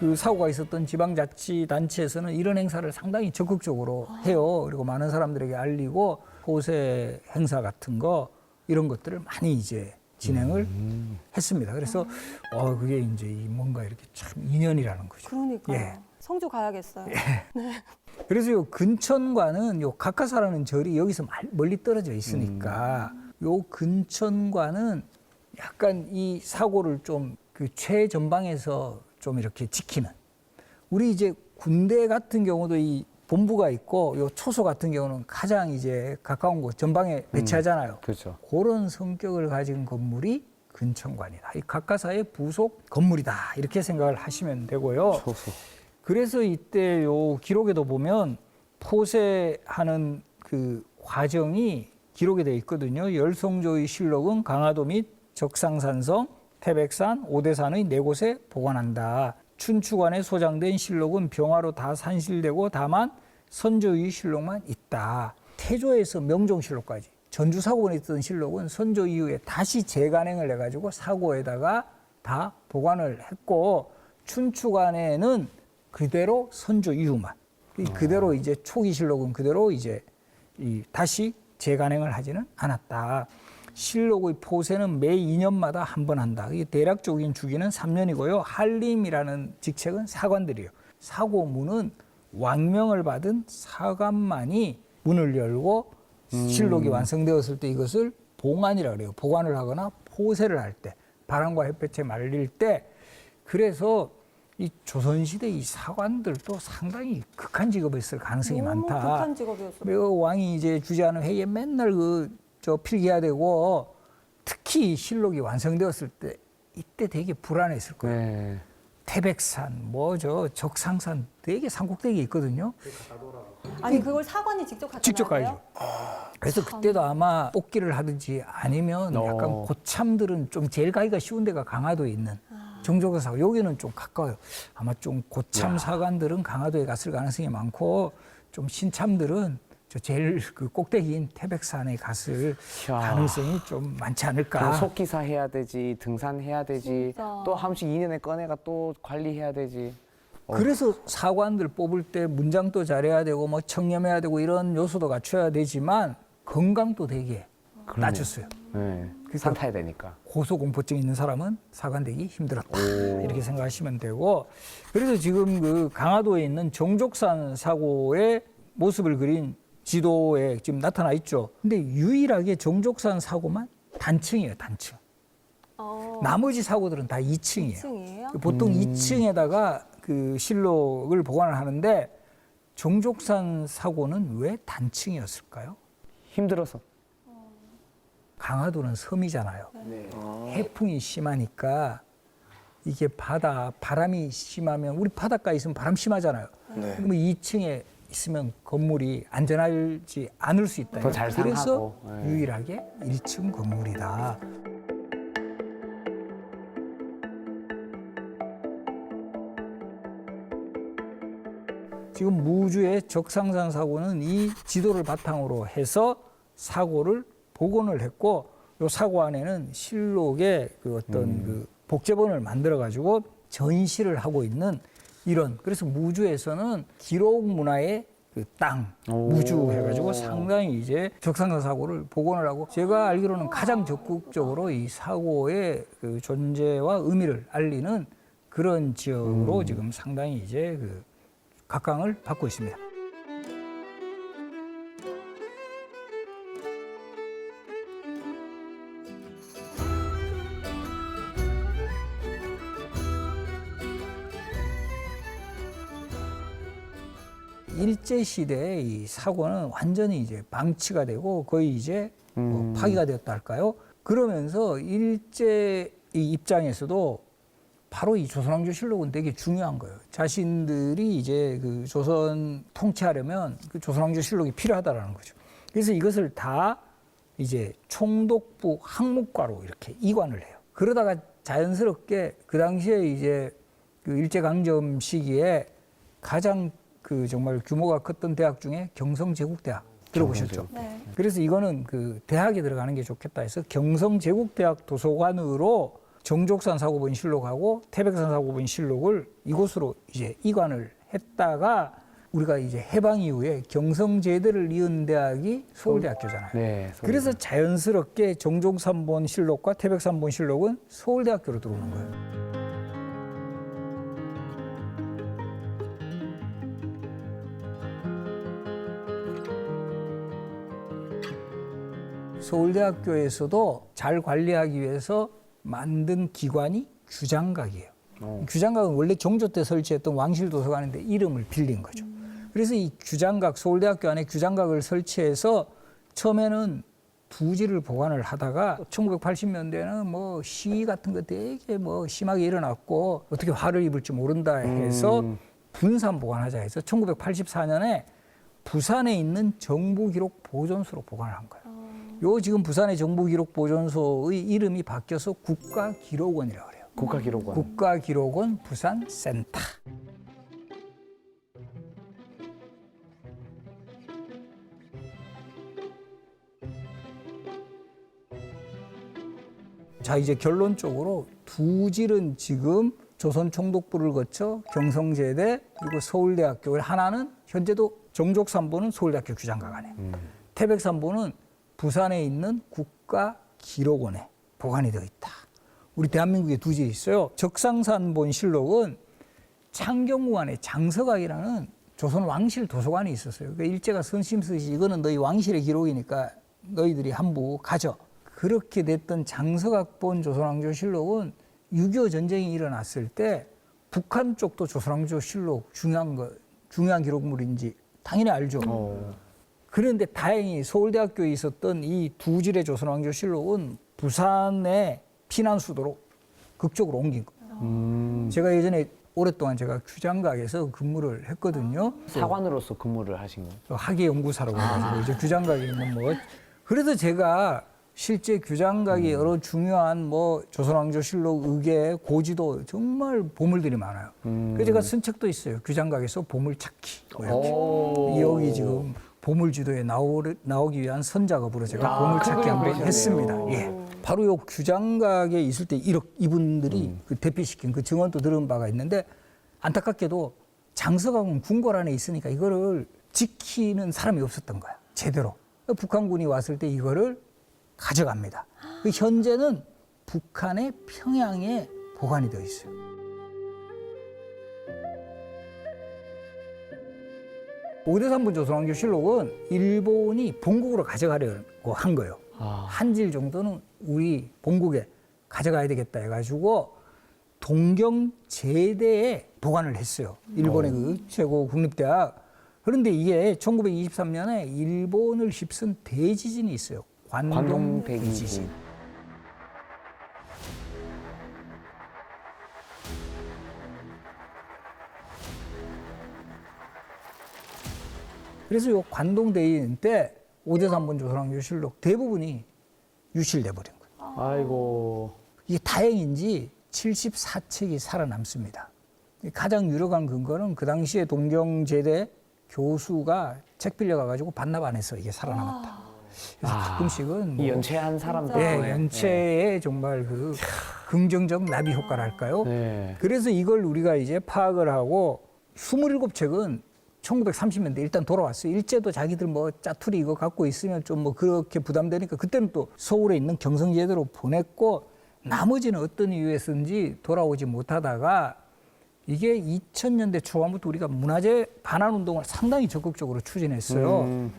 그 사고가 있었던 지방자치단체에서는 이런 행사를 상당히 적극적으로 해요. 그리고 많은 사람들에게 알리고 포세 행사 같은 거 이런 것들을 많이 이제 진행을 했습니다. 그래서 그게 이제 뭔가 이렇게 참 인연이라는 거죠. 그러니까요. 예. 성주 가야겠어요. 그래서 요 근천과는 요 각하사라는 절이 여기서 멀리 떨어져 있으니까 요 근천과는 약간 이 사고를 좀 그 최전방에서 좀 이렇게 지키는. 우리 이제 군대 같은 경우도 이 본부가 있고 요 초소 같은 경우는 가장 이제 가까운 곳 전방에 배치하잖아요. 그렇죠. 그런 성격을 가진 건물이 근천관이다. 이 각하사의 부속 건물이다. 이렇게 생각을 하시면 되고요. 초소. 그래서 이때 요 기록에도 보면 포세하는 그 과정이 기록이 되어 있거든요. 열성조의 실록은 강화도 및 적상산성, 태백산, 오대산의 4곳에 보관한다. 춘추관에 소장된 실록은 병화로 다 산실되고 다만 선조의 실록만 있다. 태조에서 명종실록까지 전주 사고에 있던 실록은 선조 이후에 다시 재간행을 해가지고 사고에다가 다 보관을 했고 춘추관에는 그대로 선조 이후만 그대로 이제 초기 실록은 그대로 이제 다시 재간행을 하지는 않았다. 실록의 포세는 매 2년마다 한 번 한다. 이게 대략적인 주기는 3년이고요. 한림이라는 직책은 사관들이에요. 사고문은 왕명을 받은 사관만이 문을 열고 실록이 완성되었을 때 이것을 봉안이라고 그래요. 보관을 하거나 포세를 할 때, 바람과 햇볕에 말릴 때. 그래서 이 조선시대 이 사관들도 상당히 극한 직업이었을 가능성이 너무 많다. 극한 직업이었어요. 그 왕이 이제 주재하는 회의에 맨날 필기해야 되고 특히 실록이 완성되었을 때 이때 되게 불안했을 거예요. 네. 태백산, 적상산 되게 산꼭대기에 있거든요. 아니 그걸 사관이 직접 갔다 직접 가야죠. 그래서 그때도 아마 뽑기를 하든지 아니면 약간 고참들은 좀 제일 가기가 쉬운 데가 강화도에 있는 정조가 사고 여기는 좀 가까워요. 아마 좀 고참 사관들은 강화도에 갔을 가능성이 많고 좀 신참들은 저 제일 그 꼭대기인 태백산에 갔을 가능성이 좀 많지 않을까. 속기사 해야 되지, 등산해야 되지, 진짜. 또 한 번씩 2년에 꺼내가 또 관리해야 되지. 그래서 사관들 뽑을 때 문장도 잘해야 되고 뭐 청렴해야 되고 이런 요소도 갖춰야 되지만 건강도 되게 낮췄어요. 네. 산 타야 되니까. 고소공포증 있는 사람은 사관 되기 힘들었다. 이렇게 생각하시면 되고 그래서 지금 그 강화도에 있는 정족산 사고의 모습을 그린 지도에 지금 나타나 있죠. 근데 유일하게 정족산 사고만 단층이에요, 단층. 나머지 사고들은 다 2층이에요. 2층이에요? 보통 2층에다가 그 실록을 보관을 하는데 정족산 사고는 왜 단층이었을까요? 힘들어서. 강화도는 섬이잖아요. 해풍이 심하니까 이게 바람이 심하면 우리 바닷가에 있으면 바람 심하잖아요. 네. 그러면 2층에 있으면 건물이 안전하지 않을 수 있다. 더 잘 그래서 상하고. 네. 유일하게 1층 건물이다. 지금 무주의 적상산 사고는 이 지도를 바탕으로 해서 사고를 복원을 했고 이 사고 안에는 실록의 그 어떤 그 복제본을 만들어 가지고 전시를 하고 있는 이런 그래서 무주에서는 기록 문화의 그 땅, 무주 해가지고 상당히 이제 적상사 사고를 복원을 하고 제가 알기로는 가장 적극적으로 이 사고의 그 존재와 의미를 알리는 그런 지역으로 지금 상당히 이제 그 각광을 받고 있습니다. 일제 시대의 이 사고는 완전히 이제 방치가 되고 거의 이제 뭐 파기가 되었다 할까요? 그러면서 일제 이 입장에서도 바로 이 조선왕조실록은 되게 중요한 거예요. 자신들이 이제 그 조선 통치하려면 그 조선왕조실록이 필요하다라는 거죠. 그래서 이것을 다 이제 총독부 항목과로 이렇게 이관을 해요. 그러다가 자연스럽게 그 당시에 이제 그 일제강점 시기에 가장 그 정말 규모가 컸던 대학 중에 경성제국대학 들어보셨죠? 네. 그래서 이거는 그 대학에 들어가는 게 좋겠다 해서 경성제국대학 도서관으로 정족산 사고본 실록하고 태백산 사고본 실록을 이곳으로 이제 이관을 했다가 우리가 이제 해방 이후에 경성제대를 이은 대학이 서울대학교잖아요. 네. 그래서 자연스럽게 정족산본 실록과 태백산본 실록은 서울대학교로 들어오는 거예요. 서울대학교에서도 잘 관리하기 위해서 만든 기관이 규장각이에요. 규장각은 원래 정조 때 설치했던 왕실도서관인데 이름을 빌린 거죠. 그래서 이 규장각, 서울대학교 안에 규장각을 설치해서 처음에는 부지를 보관을 하다가 1980년대에는 뭐 시위 같은 거 되게 뭐 심하게 일어났고 어떻게 화를 입을지 모른다 해서 분산 보관하자 해서 1984년에 부산에 있는 정부기록보존소로 보관을 한 거예요. 요 지금 부산의 정부기록보존소의 이름이 바뀌어서 국가기록원이라고 그래요. 국가기록원. 국가기록원 부산센터. 자, 이제 결론적으로 두 질은 지금 조선총독부를 거쳐 경성제대 그리고 서울대학교, 하나는 현재도 정족산보는 서울대학교 규장각 안에, 태백산보는 부산에 있는 국가기록원에 보관이 되어 있다. 우리 대한민국에 두 질이 있어요. 적상산본 실록은 창경궁 안에 장서각이라는 조선 왕실 도서관이 있었어요. 그러니까 일제가 선심 쓰시 이거는 너희 왕실의 기록이니까 너희들이 한부 가져. 그렇게 됐던 장서각본 조선왕조실록은 6.25 전쟁이 일어났을 때 북한 쪽도 조선왕조실록 중요한 기록물인지 당연히 알죠. 그런데 다행히 서울대학교에 있었던 이 두 질의 조선왕조실록은 부산의 피난 수도로 극적으로 옮긴 거예요. 제가 예전에 오랫동안 제가 규장각에서 근무를 했거든요. 사관으로서 근무를 하신 거예요? 학예연구사라고 해가지고 이제 규장각에 있는 뭐 그래서 제가 실제 규장각이 여러 중요한 뭐 조선왕조실록, 의계, 고지도 정말 보물들이 많아요. 그래서 제가 쓴 책도 있어요. 규장각에서 보물찾기. 뭐 이렇게. 여기 지금 보물지도에 나오기 위한 선작업으로 제가 보물찾기 한번 했습니다. 예. 바로 요 규장각에 있을 때 이분들이 그 대피시킨 그 증언도 들은 바가 있는데 안타깝게도 장서각은 궁궐 안에 있으니까 이거를 지키는 사람이 없었던 거야. 제대로. 북한군이 왔을 때 이거를 가져갑니다. 현재는 북한의 평양에 보관이 되어 있어요. 오대산본 조선왕조실록은 일본이 본국으로 가져가려고 한 거예요. 한 질 정도는 우리 본국에 가져가야 되겠다 해가지고 동경제대에 보관을 했어요. 일본의 그 최고 국립대학. 그런데 이게 1923년에 일본을 휩쓴 대지진이 있어요. 관동 대지진. 그래서 이 관동 대지진 때 오대산본 조선왕조실록 대부분이 유실돼 버린 거예요. 아이고. 이게 다행인지 74책이 살아남습니다. 가장 유력한 근거는 그 당시에 동경제대 교수가 책 빌려가가지고 반납 안 해서 이게 살아남았다. 그래서 가끔씩은 이 연체한 사람들. 네, 연체의 정말 그 긍정적 나비 효과랄까요? 네. 그래서 이걸 우리가 이제 파악을 하고 27책은 1930년대 일단 돌아왔어요. 일제도 자기들 뭐 짜투리 이거 갖고 있으면 좀 뭐 그렇게 부담되니까 그때는 또 서울에 있는 경성제대로 보냈고 나머지는 어떤 이유에서인지 돌아오지 못하다가 이게 2000년대 초반부터 우리가 문화재 반환 운동을 상당히 적극적으로 추진했어요.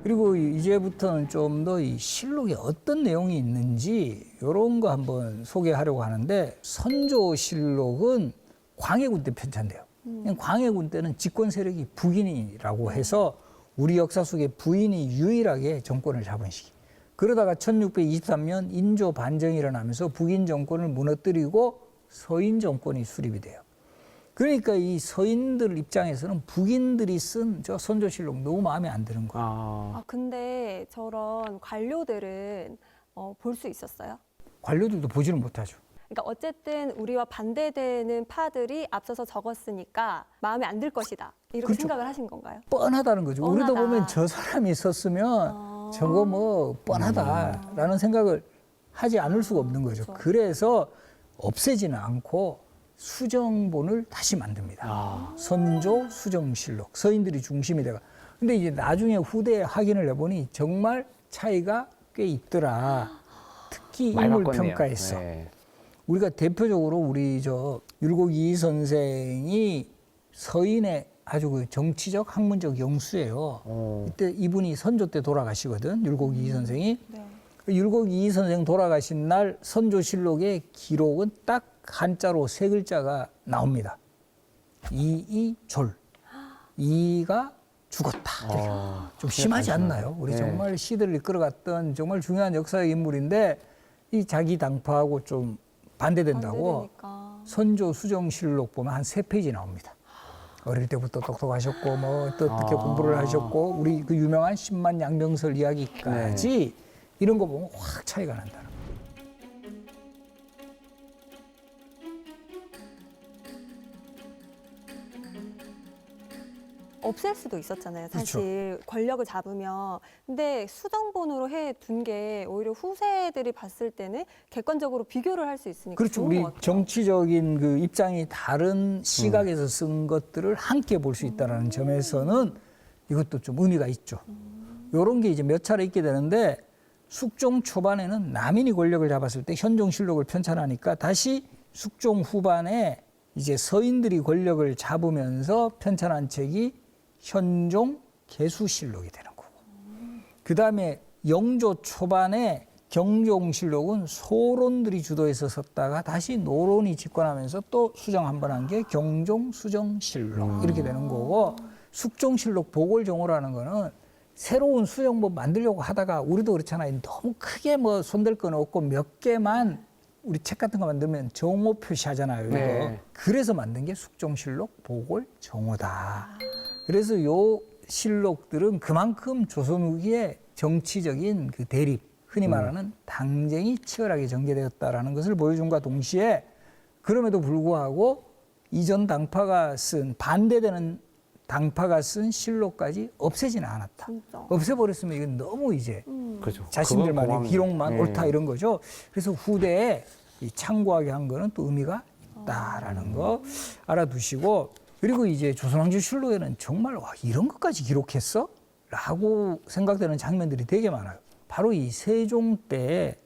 그리고 이제부터는 좀 더 이 실록에 어떤 내용이 있는지 이런 거 한번 소개하려고 하는데 선조실록은 광해군 때 편찬돼요. 광해군 때는 집권 세력이 북인이라고 해서 우리 역사 속에 부인이 유일하게 정권을 잡은 시기. 그러다가 1623년 인조 반정이 일어나면서 북인 정권을 무너뜨리고 서인 정권이 수립이 돼요. 그러니까 이 서인들 입장에서는 북인들이 쓴 저 선조실록 너무 마음에 안 드는 거예요. 아, 근데 저런 관료들은 볼 수 있었어요? 관료들도 보지는 못하죠. 그러니까 어쨌든 우리와 반대되는 파들이 앞서서 적었으니까 마음에 안 들 것이다. 이렇게 그렇죠. 생각을 하신 건가요? 뻔하다는 거죠. 우리도 뻔하다. 보면 저 사람이 썼으면 저거 뭐 뻔하다라는 생각을 하지 않을 수가 없는 거죠. 그렇죠. 그래서 없애지는 않고 수정본을 다시 만듭니다. 선조 수정실록. 서인들이 중심이 돼가. 근데 이제 나중에 후대에 확인을 해보니 정말 차이가 꽤 있더라. 특히 인물 평가에서. 네. 우리가 대표적으로 우리 저 율곡이 선생이 서인의 아주 그 정치적 학문적 영수예요. 이때 이분이 선조 때 돌아가시거든. 율곡이 선생이. 네. 율곡이 선생 돌아가신 날 선조실록의 기록은 딱 한자로 세 글자가 나옵니다. 이이졸. 이가 죽었다. 좀 심하지 않나요? 우리 네. 정말 시대를 이끌어갔던 정말 중요한 역사의 인물인데 이 자기 당파하고 좀 반대된다고 반대되니까. 선조 수정실록 보면 한 3페이지 나옵니다. 어릴 때부터 똑똑하셨고 뭐 어떻게 공부를 하셨고 우리 그 유명한 10만 양명설 이야기까지 이런 거 보면 확 차이가 난다는 거예요. 없앨 수도 있었잖아요. 사실 권력을 잡으면. 근데 수정본으로 해둔 게 오히려 후세들이 봤을 때는 객관적으로 비교를 할 수 있으니까 그렇죠. 좋은 우리 것 같아요. 정치적인 그 입장이 다른 시각에서 쓴 것들을 함께 볼 수 있다는 점에서는 이것도 좀 의미가 있죠. 이런 게 이제 몇 차례 있게 되는데 숙종 초반에는 남인이 권력을 잡았을 때 현종실록을 편찬하니까 다시 숙종 후반에 이제 서인들이 권력을 잡으면서 편찬한 책이 현종 개수실록이 되는 거고. 그 다음에 영조 초반에 경종실록은 소론들이 주도해서 썼다가 다시 노론이 집권하면서 또 수정 한 번 한 게 경종수정실록 이렇게 되는 거고 숙종실록 보궐정호라는 거는 새로운 수정법 만들려고 하다가 우리도 그렇잖아요. 너무 크게 뭐 손댈 건 없고 몇 개만 우리 책 같은 거 만들면 정호 표시하잖아요. 이거. 네. 그래서 만든 게 숙종실록 보궐정호다. 그래서 요 실록들은 그만큼 조선 후기에 정치적인 그 대립, 흔히 말하는 당쟁이 치열하게 전개되었다라는 것을 보여준과 동시에 그럼에도 불구하고 이전 당파가 쓴 반대되는 당파가 쓴 실록까지 없애지는 않았다. 진짜. 없애버렸으면 이건 너무 이제 그렇죠. 자신들만의 그건 기록만 공항이네. 옳다 이런 거죠. 그래서 후대에 이 참고하게 한 거는 또 의미가 있다라는 거 알아두시고 그리고 이제 조선왕조 실록에는 정말 와 이런 것까지 기록했어? 라고 생각되는 장면들이 되게 많아요. 바로 이 세종 때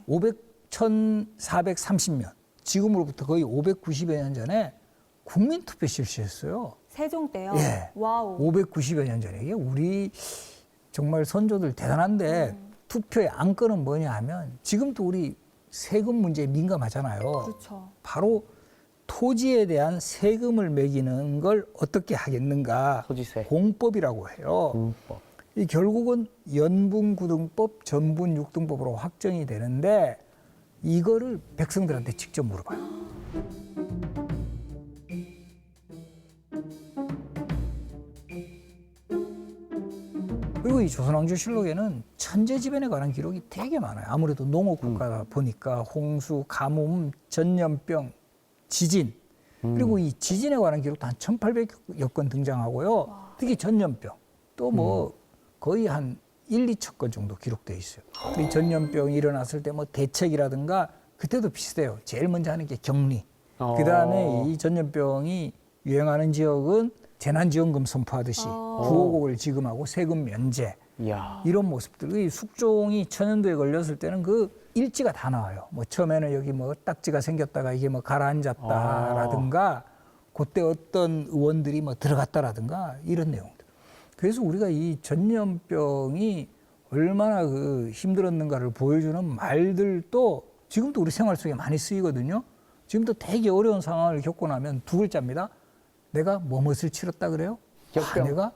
1430년 지금으로부터 거의 590여 년 전에 국민투표 실시했어요. 세종 때요? 예. 와우. 590여 년 전에. 이게 우리 정말 선조들 대단한데 투표의 안건은 뭐냐 하면 지금도 우리 세금 문제에 민감하잖아요. 그렇죠. 바로 토지에 대한 세금을 매기는 걸 어떻게 하겠는가. 토지세. 공법이라고 해요. 공법. 이 결국은 연분구등법, 전분육등법으로 확정이 되는데 이거를 백성들한테 직접 물어봐요. 그리고 이 조선왕조실록에는 천재지변에 관한 기록이 되게 많아요. 아무래도 농업국가다 보니까 홍수, 가뭄, 전염병, 지진 그리고 이 지진에 관한 기록도 한 1800여 건 등장하고요. 특히 전염병 또 뭐 거의 한 1, 2천 건 정도 기록되어 있어요. 이 전염병이 일어났을 때 뭐 대책이라든가 그때도 비슷해요. 제일 먼저 하는 게 격리. 그다음에 이 전염병이 유행하는 지역은 재난지원금 선포하듯이 구호곡을 지급하고 세금 면제. 이야. 이런 모습들. 이 숙종이 천연두에 걸렸을 때는 그 일지가 다 나와요. 뭐 처음에는 여기 뭐 딱지가 생겼다가 이게 뭐 가라앉았다라든가 그때 어떤 의원들이 뭐 들어갔다라든가 이런 내용들. 그래서 우리가 이 전염병이 얼마나 그 힘들었는가를 보여주는 말들도 지금도 우리 생활 속에 많이 쓰이거든요. 지금도 되게 어려운 상황을 겪고 나면 두 글자입니다. 내가 뭐뭇을 치렀다 그래요? 역병. 내가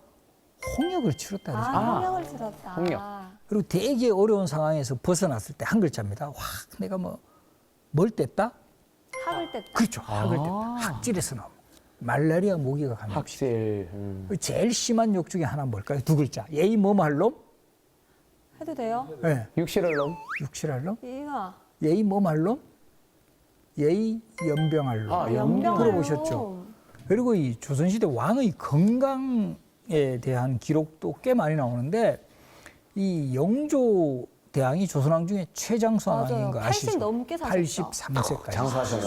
홍역을 치렀다 그러죠. 홍역을 치렀다. 홍역. 그리고 되게 어려운 상황에서 벗어났을 때 한 글자입니다. 와, 내가 뭘 뗐다? 학을 뗐다. 그렇죠. 학을 뗐다. 학질에서 나옵니다. 말라리아 모기가 감염. 학질. 제일 심한 욕 중에 하나는 뭘까요? 두 글자. 예의 뭐할 놈? 해도 돼요? 네. 육실할 놈. 육실할 놈? 이가 예의 뭐할 놈? 예의 연병할 놈. 아, 연병 들어보셨죠? 그리고 이 조선시대 왕의 건강에 대한 기록도 꽤 많이 나오는데 이 영조 대왕이 조선왕 중에 최장수왕인 맞아요. 거 80 아시죠? 넘게 사셨죠. 83세까지. 장수하셨네.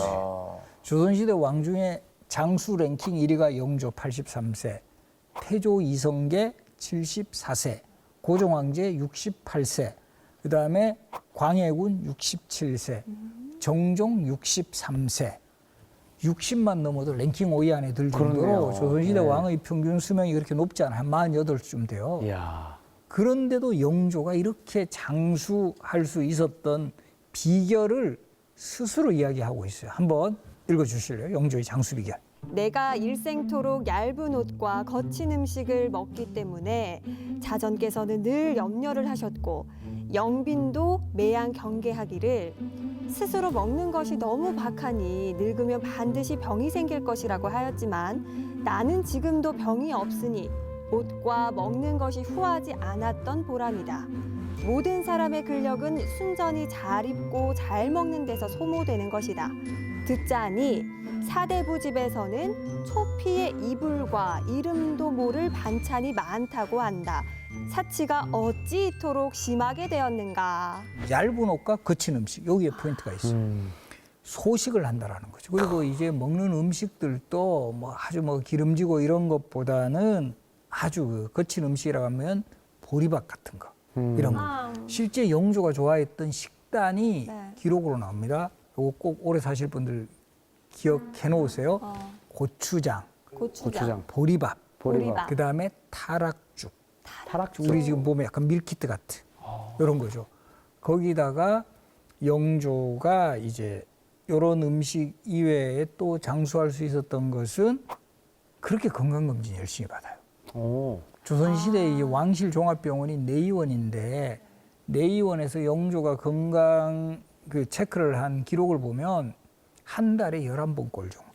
조선시대 왕 중에 장수 랭킹 1위가 영조 83세, 태조 이성계 74세, 고종황제 68세, 그다음에 광해군 67세, 정종 63세. 60만 넘어도 랭킹 5위 안에 들 정도로 그렇네요. 조선시대 네. 왕의 평균 수명이 그렇게 높지 않아요. 한 48쯤 돼요. 이야. 그런데도 영조가 이렇게 장수할 수 있었던 비결을 스스로 이야기하고 있어요. 한번 읽어주실래요? 영조의 장수 비결. 내가 일생토록 얇은 옷과 거친 음식을 먹기 때문에 자전께서는 늘 염려를 하셨고 영빈도 매양 경계하기를 스스로 먹는 것이 너무 박하니 늙으면 반드시 병이 생길 것이라고 하였지만 나는 지금도 병이 없으니 옷과 먹는 것이 후하지 않았던 보람이다. 모든 사람의 근력은 순전히 잘 입고 잘 먹는 데서 소모되는 것이다. 듣자니 사대부 집에서는 초피의 이불과 이름도 모를 반찬이 많다고 한다. 사치가 어찌 이토록 심하게 되었는가. 얇은 옷과 거친 음식, 여기에 포인트가 있어요. 소식을 한다라는 거죠. 그리고 이제 먹는 음식들도 뭐 아주 뭐 기름지고 이런 것보다는 아주 그 거친 음식이라고 하면 보리밥 같은 거 이런 거. 실제 영조가 좋아했던 식단이 네. 기록으로 나옵니다. 이거 꼭 오래 사실 분들 기억해 놓으세요. 고추장, 고추장. 보리밥, 보리밥. 그다음에 타락죽. 타락죽. 우리 지금 보면 약간 밀키트 같은 이런 거죠. 거기다가 영조가 이제 이런 음식 이외에 또 장수할 수 있었던 것은 그렇게 건강검진 열심히 받아요. 오. 조선시대의 이 왕실 종합병원이 내의원인데 내의원에서 영조가 건강 그 체크를 한 기록을 보면 한 달에 11번 꼴 정도.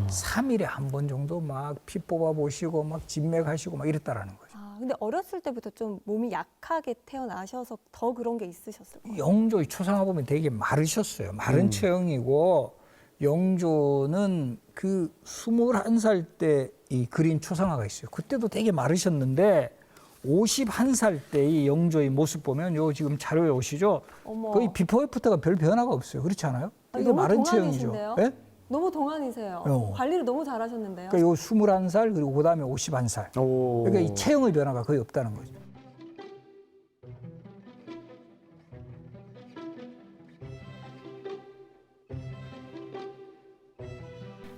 3일에 한 번 정도 막 피 뽑아 보시고 막 진맥하시고 막 이랬다라는 거죠. 근데 어렸을 때부터 좀 몸이 약하게 태어나셔서 더 그런 게 있으셨을 거예요. 영조의 초상화 보면 되게 마르셨어요. 마른 체형이고 영조는 그 21살 때 이 그린 초상화가 있어요. 그때도 되게 마르셨는데 51살 때 이 영조의 모습 보면 요 지금 자료에 오시죠? 어머. 거의 비포 애프터가 별 변화가 없어요. 그렇지 않아요? 되게 너무 마른 체형이죠. 동안이신데요? 예? 너무 동안이세요. 어. 관리를 너무 잘하셨는데요. 그러니까 요 21살 그리고 그다음에 51살. 오. 그러니까 이 체형의 변화가 거의 없다는 거죠.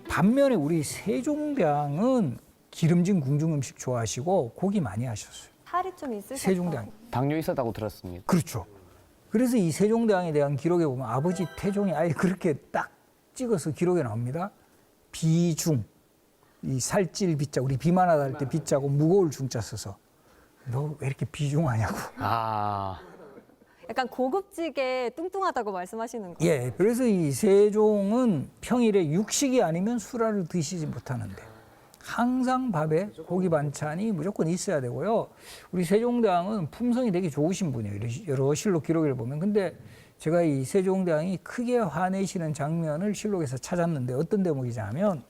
반면에 우리 세종대왕은 기름진 궁중 음식 좋아하시고 고기 많이 하셨어요. 살이 좀 있으셔서. 세종대왕. 당뇨 있었다고 들었습니다. 그렇죠. 그래서 이 세종대왕에 대한 기록에 보면 아버지 태종이 아예 그렇게 딱 찍어서 기록에 나옵니다. 비중. 이 살찔 비자, 우리 비만하다 할 때 비자고 무거울 중자 써서 너 왜 이렇게 비중하냐고. 아. 약간 고급지게 뚱뚱하다고 말씀하시는 거예요. 예, 그래서 이 세종은 평일에 육식이 아니면 술알을 드시지 못하는데 항상 밥에 고기 반찬이 무조건 있어야 되고요. 우리 세종대왕은 품성이 되게 좋으신 분이에요. 여러 실록 기록을 보면. 근데 제가 이 세종대왕이 크게 화내시는 장면을 실록에서 찾았는데 어떤 대목이냐면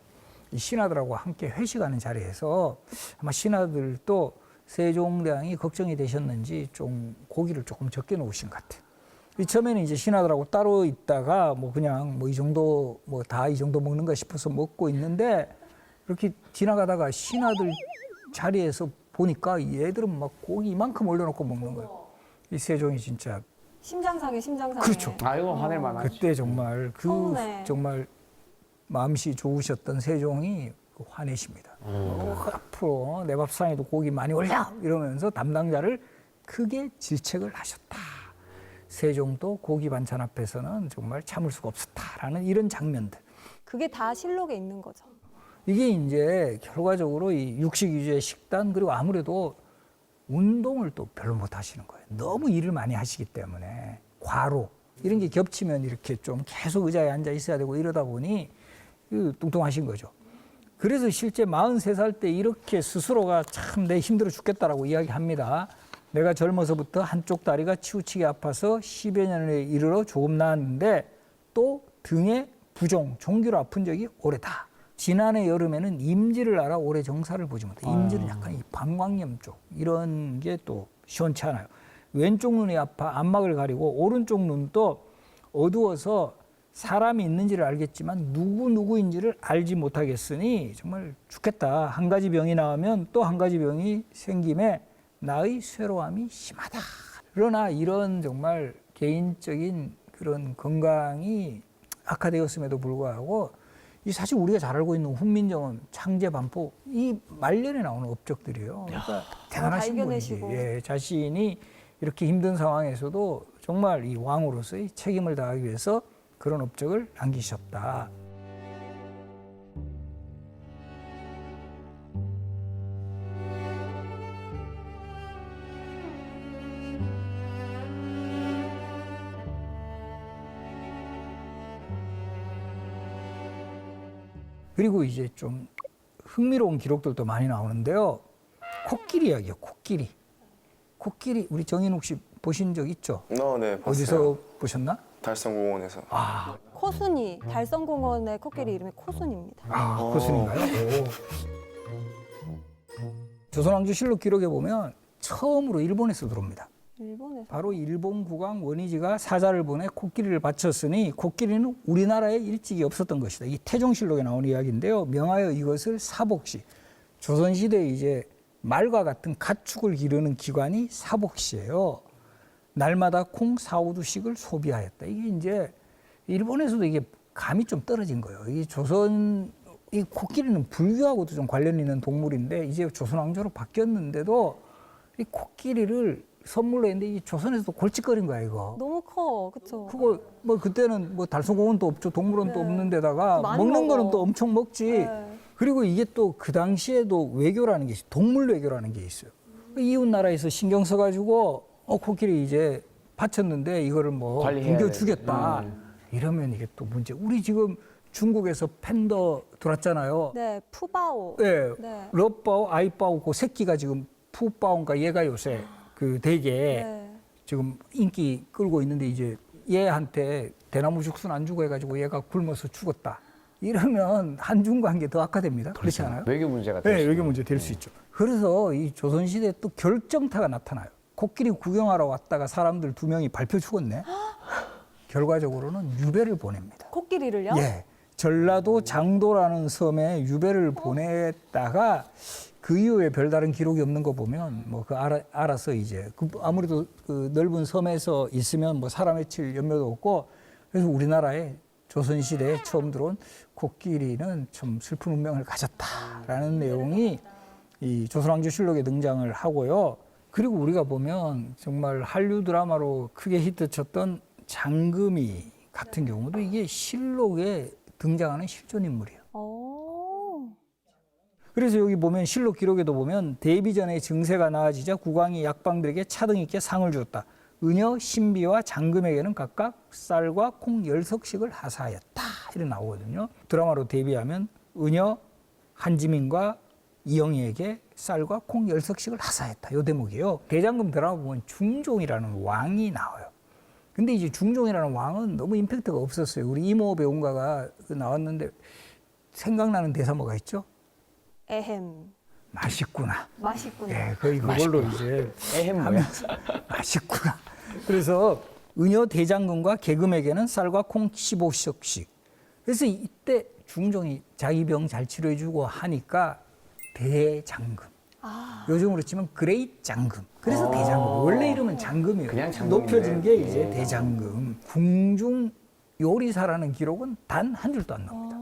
이 신하들하고 함께 회식하는 자리에서 아마 신하들도 세종대왕이 걱정이 되셨는지 좀 고기를 조금 적게 놓으신 것 같아요. 처음에는 이제 신하들하고 따로 있다가 뭐 그냥 뭐 이 정도 뭐 다 이 정도 먹는가 싶어서 먹고 있는데 이렇게 지나가다가 신하들 자리에서 보니까 얘들은 막 고기 이만큼 올려놓고 먹는 거예요. 이 세종이 진짜 심장상해. 그렇죠. 아이고 화낼 만하지. 그때 정말 그 서운해. 정말 마음씨 좋으셨던 세종이 화내십니다. 앞으로 내 밥상에도 고기 많이 올려 이러면서 담당자를 크게 질책을 하셨다. 세종도 고기 반찬 앞에서는 정말 참을 수가 없었다라는 이런 장면들. 그게 다 실록에 있는 거죠. 이게 이제 결과적으로 이 육식 위주의 식단 그리고 아무래도 운동을 또 별로 못 하시는 거예요. 너무 일을 많이 하시기 때문에 과로 이런 게 겹치면 이렇게 좀 계속 의자에 앉아 있어야 되고 이러다 보니 뚱뚱하신 거죠. 그래서 실제 43살 때 이렇게 스스로가 참 내 힘들어 죽겠다라고 이야기합니다. 내가 젊어서부터 한쪽 다리가 치우치게 아파서 10여 년에 이르러 조금 나았는데 또 등에 부종, 종기로 아픈 적이 오래다. 지난해 여름에는 임지를 알아 올해 정사를 보지 못해. 임지는 약간 이 방광염 쪽 이런 게 또 시원치 않아요. 왼쪽 눈이 아파 안막을 가리고 오른쪽 눈도 어두워서 사람이 있는지를 알겠지만 누구인지를 알지 못하겠으니 정말 죽겠다. 한 가지 병이 나오면 또 한 가지 병이 생김에 나의 쇠로함이 심하다. 그러나 이런 정말 개인적인 그런 건강이 악화되었음에도 불구하고 이 사실 우리가 잘 알고 있는 훈민정음, 창제, 반포 이 말년에 나오는 업적들이에요. 그러니까 대단하신 분이지. 발견해시고. 예, 자신이 이렇게 힘든 상황에서도 정말 이 왕으로서의 책임을 다하기 위해서 그런 업적을 남기셨다. 그리고 이제 좀 흥미로운 기록들도 많이 나오는데요. 코끼리 이야기요, 코끼리. 코끼리 우리 정인욱 씨 보신 적 있죠? 네, 봤어요. 어디서 보셨나? 달성공원에서. 아, 코순이. 달성공원의 코끼리 이름이 코순입니다. 코순인가요? 조선왕조실록 기록에 보면 처음으로 일본에서 들어옵니다. 일본에서. 바로 일본 국왕 원이지가 사자를 보내 코끼리를 바쳤으니 코끼리는 우리나라에 일찍이 없었던 것이다. 이 태종실록에 나오는 이야기인데요. 명하여 이것을 사복시. 조선시대에 이제 말과 같은 가축을 기르는 기관이 사복시예요. 날마다 콩 4~5두씩을 소비하였다. 이게 이제 일본에서도 이게 감이 좀 떨어진 거예요. 이 조선 이 코끼리는 불교하고도 좀 관련 있는 동물인데 이제 조선 왕조로 바뀌었는데도 이 코끼리를 선물로 했는데 이 조선에서도 골칫거린 거야 이거. 너무 커. 그쵸? 그거 뭐 그때는 뭐 달성공원도 없죠, 동물원도 네. 없는 데다가 많이 먹는 먹어. 거는 또 엄청 먹지. 네. 그리고 이게 또 그 당시에도 외교라는 게 있어요. 동물 외교라는 게 있어요. 이웃 나라에서 신경 써가지고 코끼리 이제 바쳤는데 이거를 뭐 관리해야 굶겨주겠다. 이러면 이게 또 문제. 우리 지금 중국에서 팬더 들어왔잖아요. 네, 푸바오. 예, 네. 러바오, 아이바오 그 새끼가 지금 푸바오인가 얘가 요새 그 되게 네. 지금 인기 끌고 있는데 이제 얘한테 대나무 죽순 안 주고 해가지고 얘가 굶어서 죽었다. 이러면 한중 관계 더 악화됩니다. 그렇지 않아요? 외교 문제가 될 네, 수 외교 있는. 문제 될 수 있죠. 그래서 이 조선시대에 또 결정타가 나타나요. 코끼리 구경하러 왔다가 사람들 2명이 밟혀 죽었네. 결과적으로는 유배를 보냅니다. 코끼리를요? 예. 전라도 장도라는 섬에 유배를 보냈다가 그 이후에 별다른 기록이 없는 거 보면 뭐 그 알아서 이제 아무래도 그 넓은 섬에서 있으면 뭐 사람 해칠 염려도 없고 그래서 우리나라에 조선시대에 처음 들어온 코끼리는 참 슬픈 운명을 가졌다라는 내용이 이 조선왕조실록에 등장을 하고요. 그리고 우리가 보면 정말 한류 드라마로 크게 히트쳤던 장금이 같은 경우도 이게 실록에 등장하는 실존 인물이에요. 오. 그래서 여기 보면 실록 기록에도 보면 데뷔 전에 증세가 나아지자 국왕이 약방들에게 차등 있게 상을 주었다. 은여, 신비와 장금에게는 각각 쌀과 콩 10석씩을 하사하였다. 이렇게 나오거든요. 드라마로 데뷔하면 은여, 한지민과 이영희에게 쌀과 콩 10석씩을 하사했다. 요 대목이에요. 대장금 드라마 보면 중종이라는 왕이 나와요. 근데 이제 중종이라는 왕은 너무 임팩트가 없었어요. 우리 이모 배우가가 나왔는데 생각나는 대사 뭐가 있죠? 에헴. 맛있구나. 맛있구나. 예, 거의 그걸로 이제 에헴 뭐야? 하면서 맛있구나. 그래서 은효 대장금과 개금에게는 쌀과 콩 15석씩. 그래서 이때 중종이 자기 병 잘 치료해주고 하니까 대장금. 요즘으로 치면 그레이트 장금. 그래서 대장금. 원래 이름은 장금이에요. 그냥 장금인데. 높여진 게 이제 대장금. 궁중 요리사라는 기록은 단 한 줄도 안 나옵니다.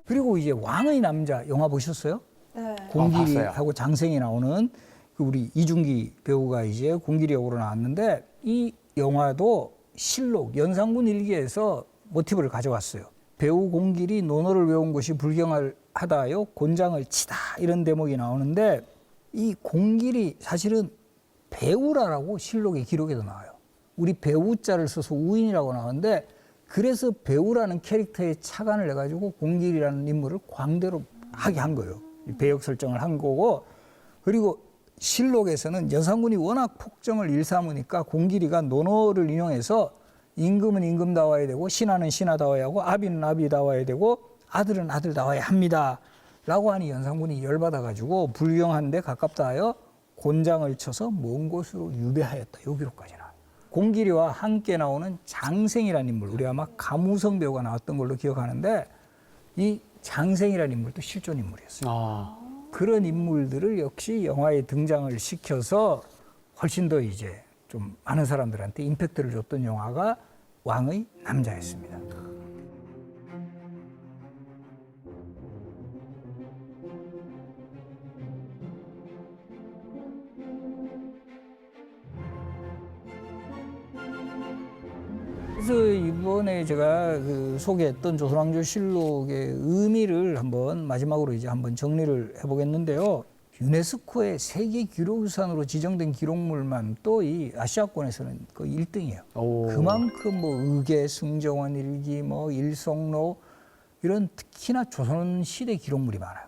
그리고 이제 왕의 남자 영화 보셨어요? 네. 공길이하고 장생이 나오는 그 우리 이중기 배우가 이제 공길이 역으로 나왔는데 이 영화도 실록 연산군 일기에서 모티브를 가져왔어요. 배우 공길이 논어를 외운 것이 불경하다요 곤장을 치다 이런 대목이 나오는데 이 공길이 사실은 배우라라고 실록의 기록에도 나와요. 우리 배우자를 써서 우인이라고 나오는데 그래서 배우라는 캐릭터에 착안을 해가지고 공길이라는 인물을 광대로 하게 한 거예요. 배역 설정을 한 거고 그리고 실록에서는 연산군이 워낙 폭정을 일삼으니까 공길이가 논어를 인용해서 임금은 임금다워야 되고 신하는 신하다워야 하고 아비는 아비다워야 되고 아들은 아들다워야 합니다. 라고 하니 연산군이 열받아가지고 불경한데 가깝다 하여 곤장을 쳐서 먼 곳으로 유배하였다. 요 기록까지 나와요. 공길이와 함께 나오는 장생이라는 인물, 우리 아마 감우성 배우가 나왔던 걸로 기억하는데 이 장생이라는 인물도 실존 인물이었어요. 그런 인물들을 역시 영화에 등장을 시켜서 훨씬 더 이제 좀 많은 사람들한테 임팩트를 줬던 영화가 왕의 남자였습니다. 그래서 이번에 제가 그 소개했던 조선왕조실록의 의미를 한번 마지막으로 이제 한번 정리를 해보겠는데요. 유네스코의 세계 기록유산으로 지정된 기록물만 또 이 아시아권에서는 그 1등이에요. 그만큼 뭐 의계, 승정원 일기, 뭐 일성록 이런 특히나 조선 시대 기록물이 많아요.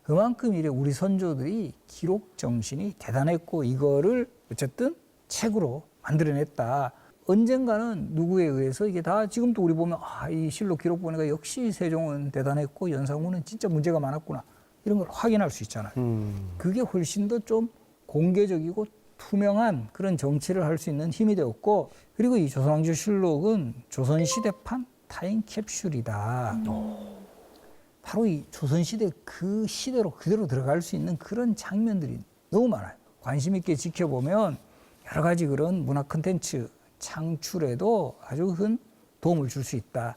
그만큼 이래 우리 선조들이 기록 정신이 대단했고 이거를 어쨌든 책으로 만들어냈다. 언젠가는 누구에 의해서 이게 다 지금도 우리 보면 이 실록 기록 보니까 역시 세종은 대단했고 연산군은 진짜 문제가 많았구나 이런 걸 확인할 수 있잖아요. 그게 훨씬 더 좀 공개적이고 투명한 그런 정치를 할 수 있는 힘이 되었고 그리고 이 조선왕조실록은 조선시대판 타임캡슐이다. 바로 이 조선시대 그 시대로 그대로 들어갈 수 있는 그런 장면들이 너무 많아요. 관심 있게 지켜보면 여러 가지 그런 문화 콘텐츠 창출에도 아주 큰 도움을 줄 수 있다.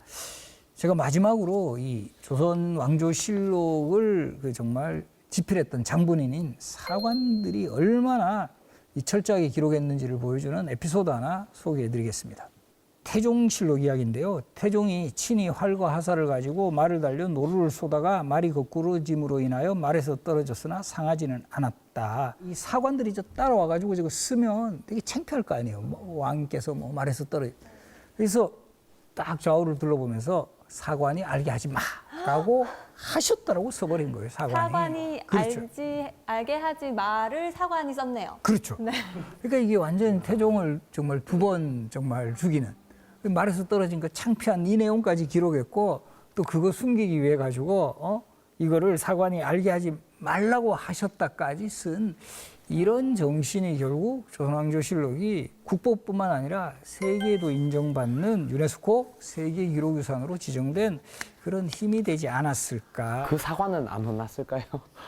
제가 마지막으로 이 조선 왕조실록을 그 정말 집필했던 장본인인 사관들이 얼마나 이 철저하게 기록했는지를 보여주는 에피소드 하나 소개해드리겠습니다. 태종실록 이야기인데요. 태종이 친히 활과 하사를 가지고 말을 달려 노루를 쏘다가 말이 거꾸러짐으로 인하여 말에서 떨어졌으나 상하지는 않았다. 이 사관들이 따라와가지고 저거 쓰면 되게 창피할 거 아니에요. 뭐 왕께서 뭐 말에서 떨어져. 그래서 딱 좌우를 둘러보면서 사관이 알게 하지 마라고 하셨다라고 써버린 거예요. 사관이. 그렇죠. 알게 하지 마를 사관이 썼네요. 그렇죠. 네. 그러니까 이게 완전 태종을 정말 두 번 정말 죽이는 말에서 떨어진 그 창피한 이 내용까지 기록했고 또 그거 숨기기 위해 가지고 이거를 사관이 알게 하지 말라고 하셨다까지 쓴 이런 정신이 결국 조선왕조실록이 국보뿐만 아니라 세계에도 인정받는 유네스코 세계기록유산으로 지정된 그런 힘이 되지 않았을까. 그 사과는 안 혼났을까요?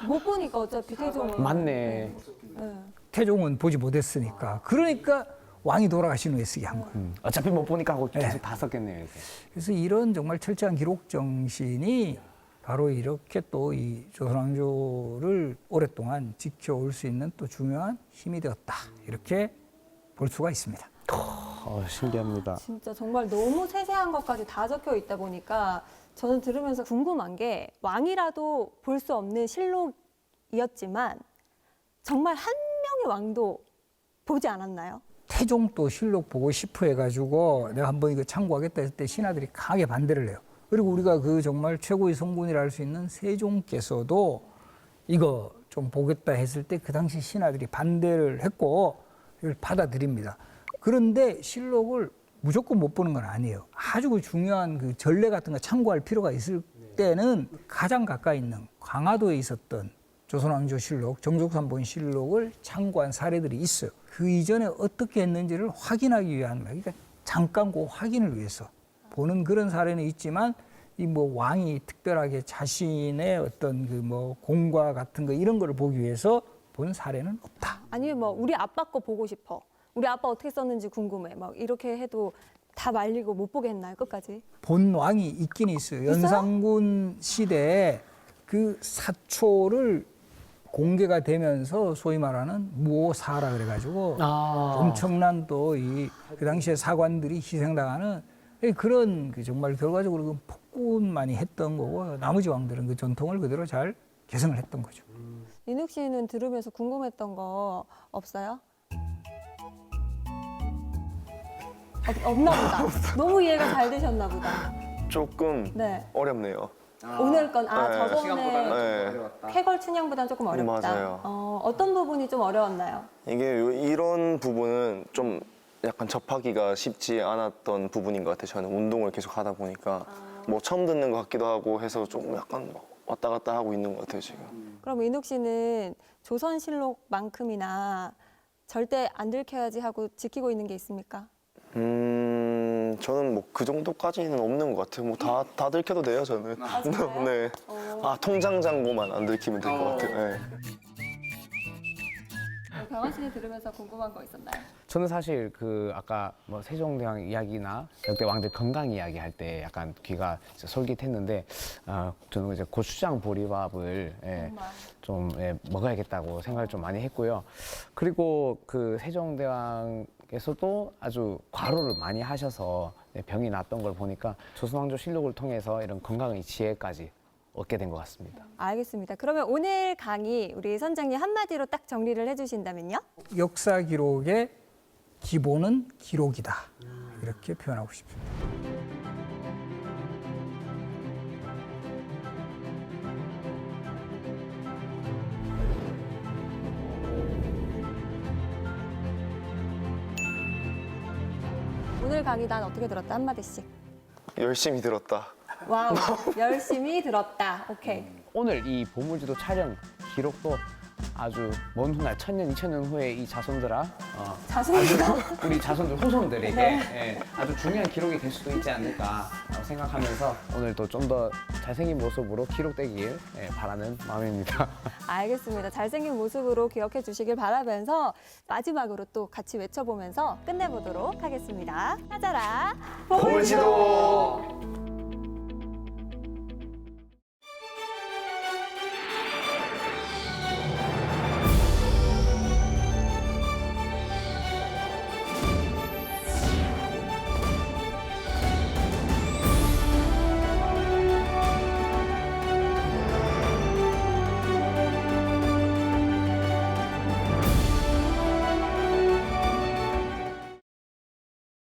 못 보니까 어차피 태종은. 맞네. 네. 태종은 보지 못했으니까. 그러니까 왕이 돌아가신 후에 쓰게 한 거예요. 어차피 못 보니까 하고 계속 네. 다 썼겠네요. 이제. 그래서 이런 정말 철저한 기록 정신이 바로 이렇게 또 이 조선왕조를 오랫동안 지켜올 수 있는 또 중요한 힘이 되었다. 이렇게 볼 수가 있습니다. 신기합니다. 진짜 정말 너무 세세한 것까지 다 적혀 있다 보니까 저는 들으면서 궁금한 게 왕이라도 볼 수 없는 실록이었지만 정말 한 명의 왕도 보지 않았나요? 태종도 실록 보고 싶어 해가지고 내가 한번 이거 참고하겠다 했을 때 신하들이 강하게 반대를 해요. 그리고 우리가 그 정말 최고의 성군이라 할 수 있는 세종께서도 이거 좀 보겠다 했을 때 그 당시 신하들이 반대를 했고 이걸 받아들입니다. 그런데 실록을 무조건 못 보는 건 아니에요. 아주 그 중요한 그 전례 같은 거 참고할 필요가 있을 때는 가장 가까이 있는 강화도에 있었던 조선왕조실록, 정족삼본실록을 참고한 사례들이 있어요. 그 이전에 어떻게 했는지를 확인하기 위한, 그러니까 잠깐 그 확인을 위해서 보는 그런 사례는 있지만 이 뭐 왕이 특별하게 자신의 어떤 그 뭐 공과 같은 거 이런 거를 보기 위해서 본 사례는 없다. 아니면 뭐 우리 아빠 거 보고 싶어. 우리 아빠 어떻게 썼는지 궁금해. 막 이렇게 해도 다 말리고 못 보게 했나요, 끝까지? 본 왕이 있긴 있어요. 연산군 시대에 그 사초를 공개가 되면서 소위 말하는 무오사라 그래가지고 엄청난 또 이 그 당시에 사관들이 희생당하는 그런 그 정말 결과적으로 그 폭군만이 했던 거고 나머지 왕들은 그 전통을 그대로 잘 개선을 했던 거죠. 인욱 씨는 들으면서 궁금했던 거 없어요? 없나 보다. 너무 이해가 잘 되셨나 보다. 조금 네. 어렵네요. 오늘 건, 네. 저번에 네. 쾌걸 춘향보다는 조금 어렵다. 맞아요. 어떤 부분이 좀 어려웠나요? 이게 이런 부분은 좀 약간 접하기가 쉽지 않았던 부분인 것 같아요. 저는 운동을 계속 하다 보니까 뭐 처음 듣는 것 같기도 하고 해서 조금 약간 왔다 갔다 하고 있는 것 같아요, 지금. 그럼 인욱 씨는 조선실록만큼이나 절대 안 들켜야지 하고 지키고 있는 게 있습니까? 저는 뭐 그 정도까지는 없는 것 같아요. 뭐 다 들켜도 돼요, 저는. 진짜요? 네. 통장 잔고만 안 들키면 될 것 같아요. 네. 병원 씨는 들으면서 궁금한 거 있었나요? 저는 사실 그 아까 뭐 세종대왕 이야기나 역대 왕들 건강 이야기 할 때 약간 귀가 솔깃했는데 저는 이제 고추장 보리밥을 좀 먹어야겠다고 생각을 좀 많이 했고요. 그리고 그 세종대왕께서도 아주 과로를 많이 하셔서 병이 났던 걸 보니까 조선왕조실록을 통해서 이런 건강의 지혜까지 얻게 된 것 같습니다. 알겠습니다. 그러면 오늘 강의 우리 선장님 한마디로 딱 정리를 해주신다면요? 역사 기록의 기본은 기록이다. 이렇게 표현하고 싶습니다. 오늘 강의 난 어떻게 들었다? 한마디씩. 열심히 들었다. 와우, 열심히 들었다. 오케이. 오늘 이 보물지도 촬영 기록도 아주 먼 훗날 1000년, 2000년 후에 이 자손들아 자손이다. 우리 자손들 후손들에게 아주 중요한 기록이 될 수도 있지 않을까 생각하면서 오늘도 좀 더 잘생긴 모습으로 기록되길 바라는 마음입니다. 알겠습니다. 잘생긴 모습으로 기억해 주시길 바라면서 마지막으로 또 같이 외쳐보면서 끝내보도록 하겠습니다. 찾아라 보물지도!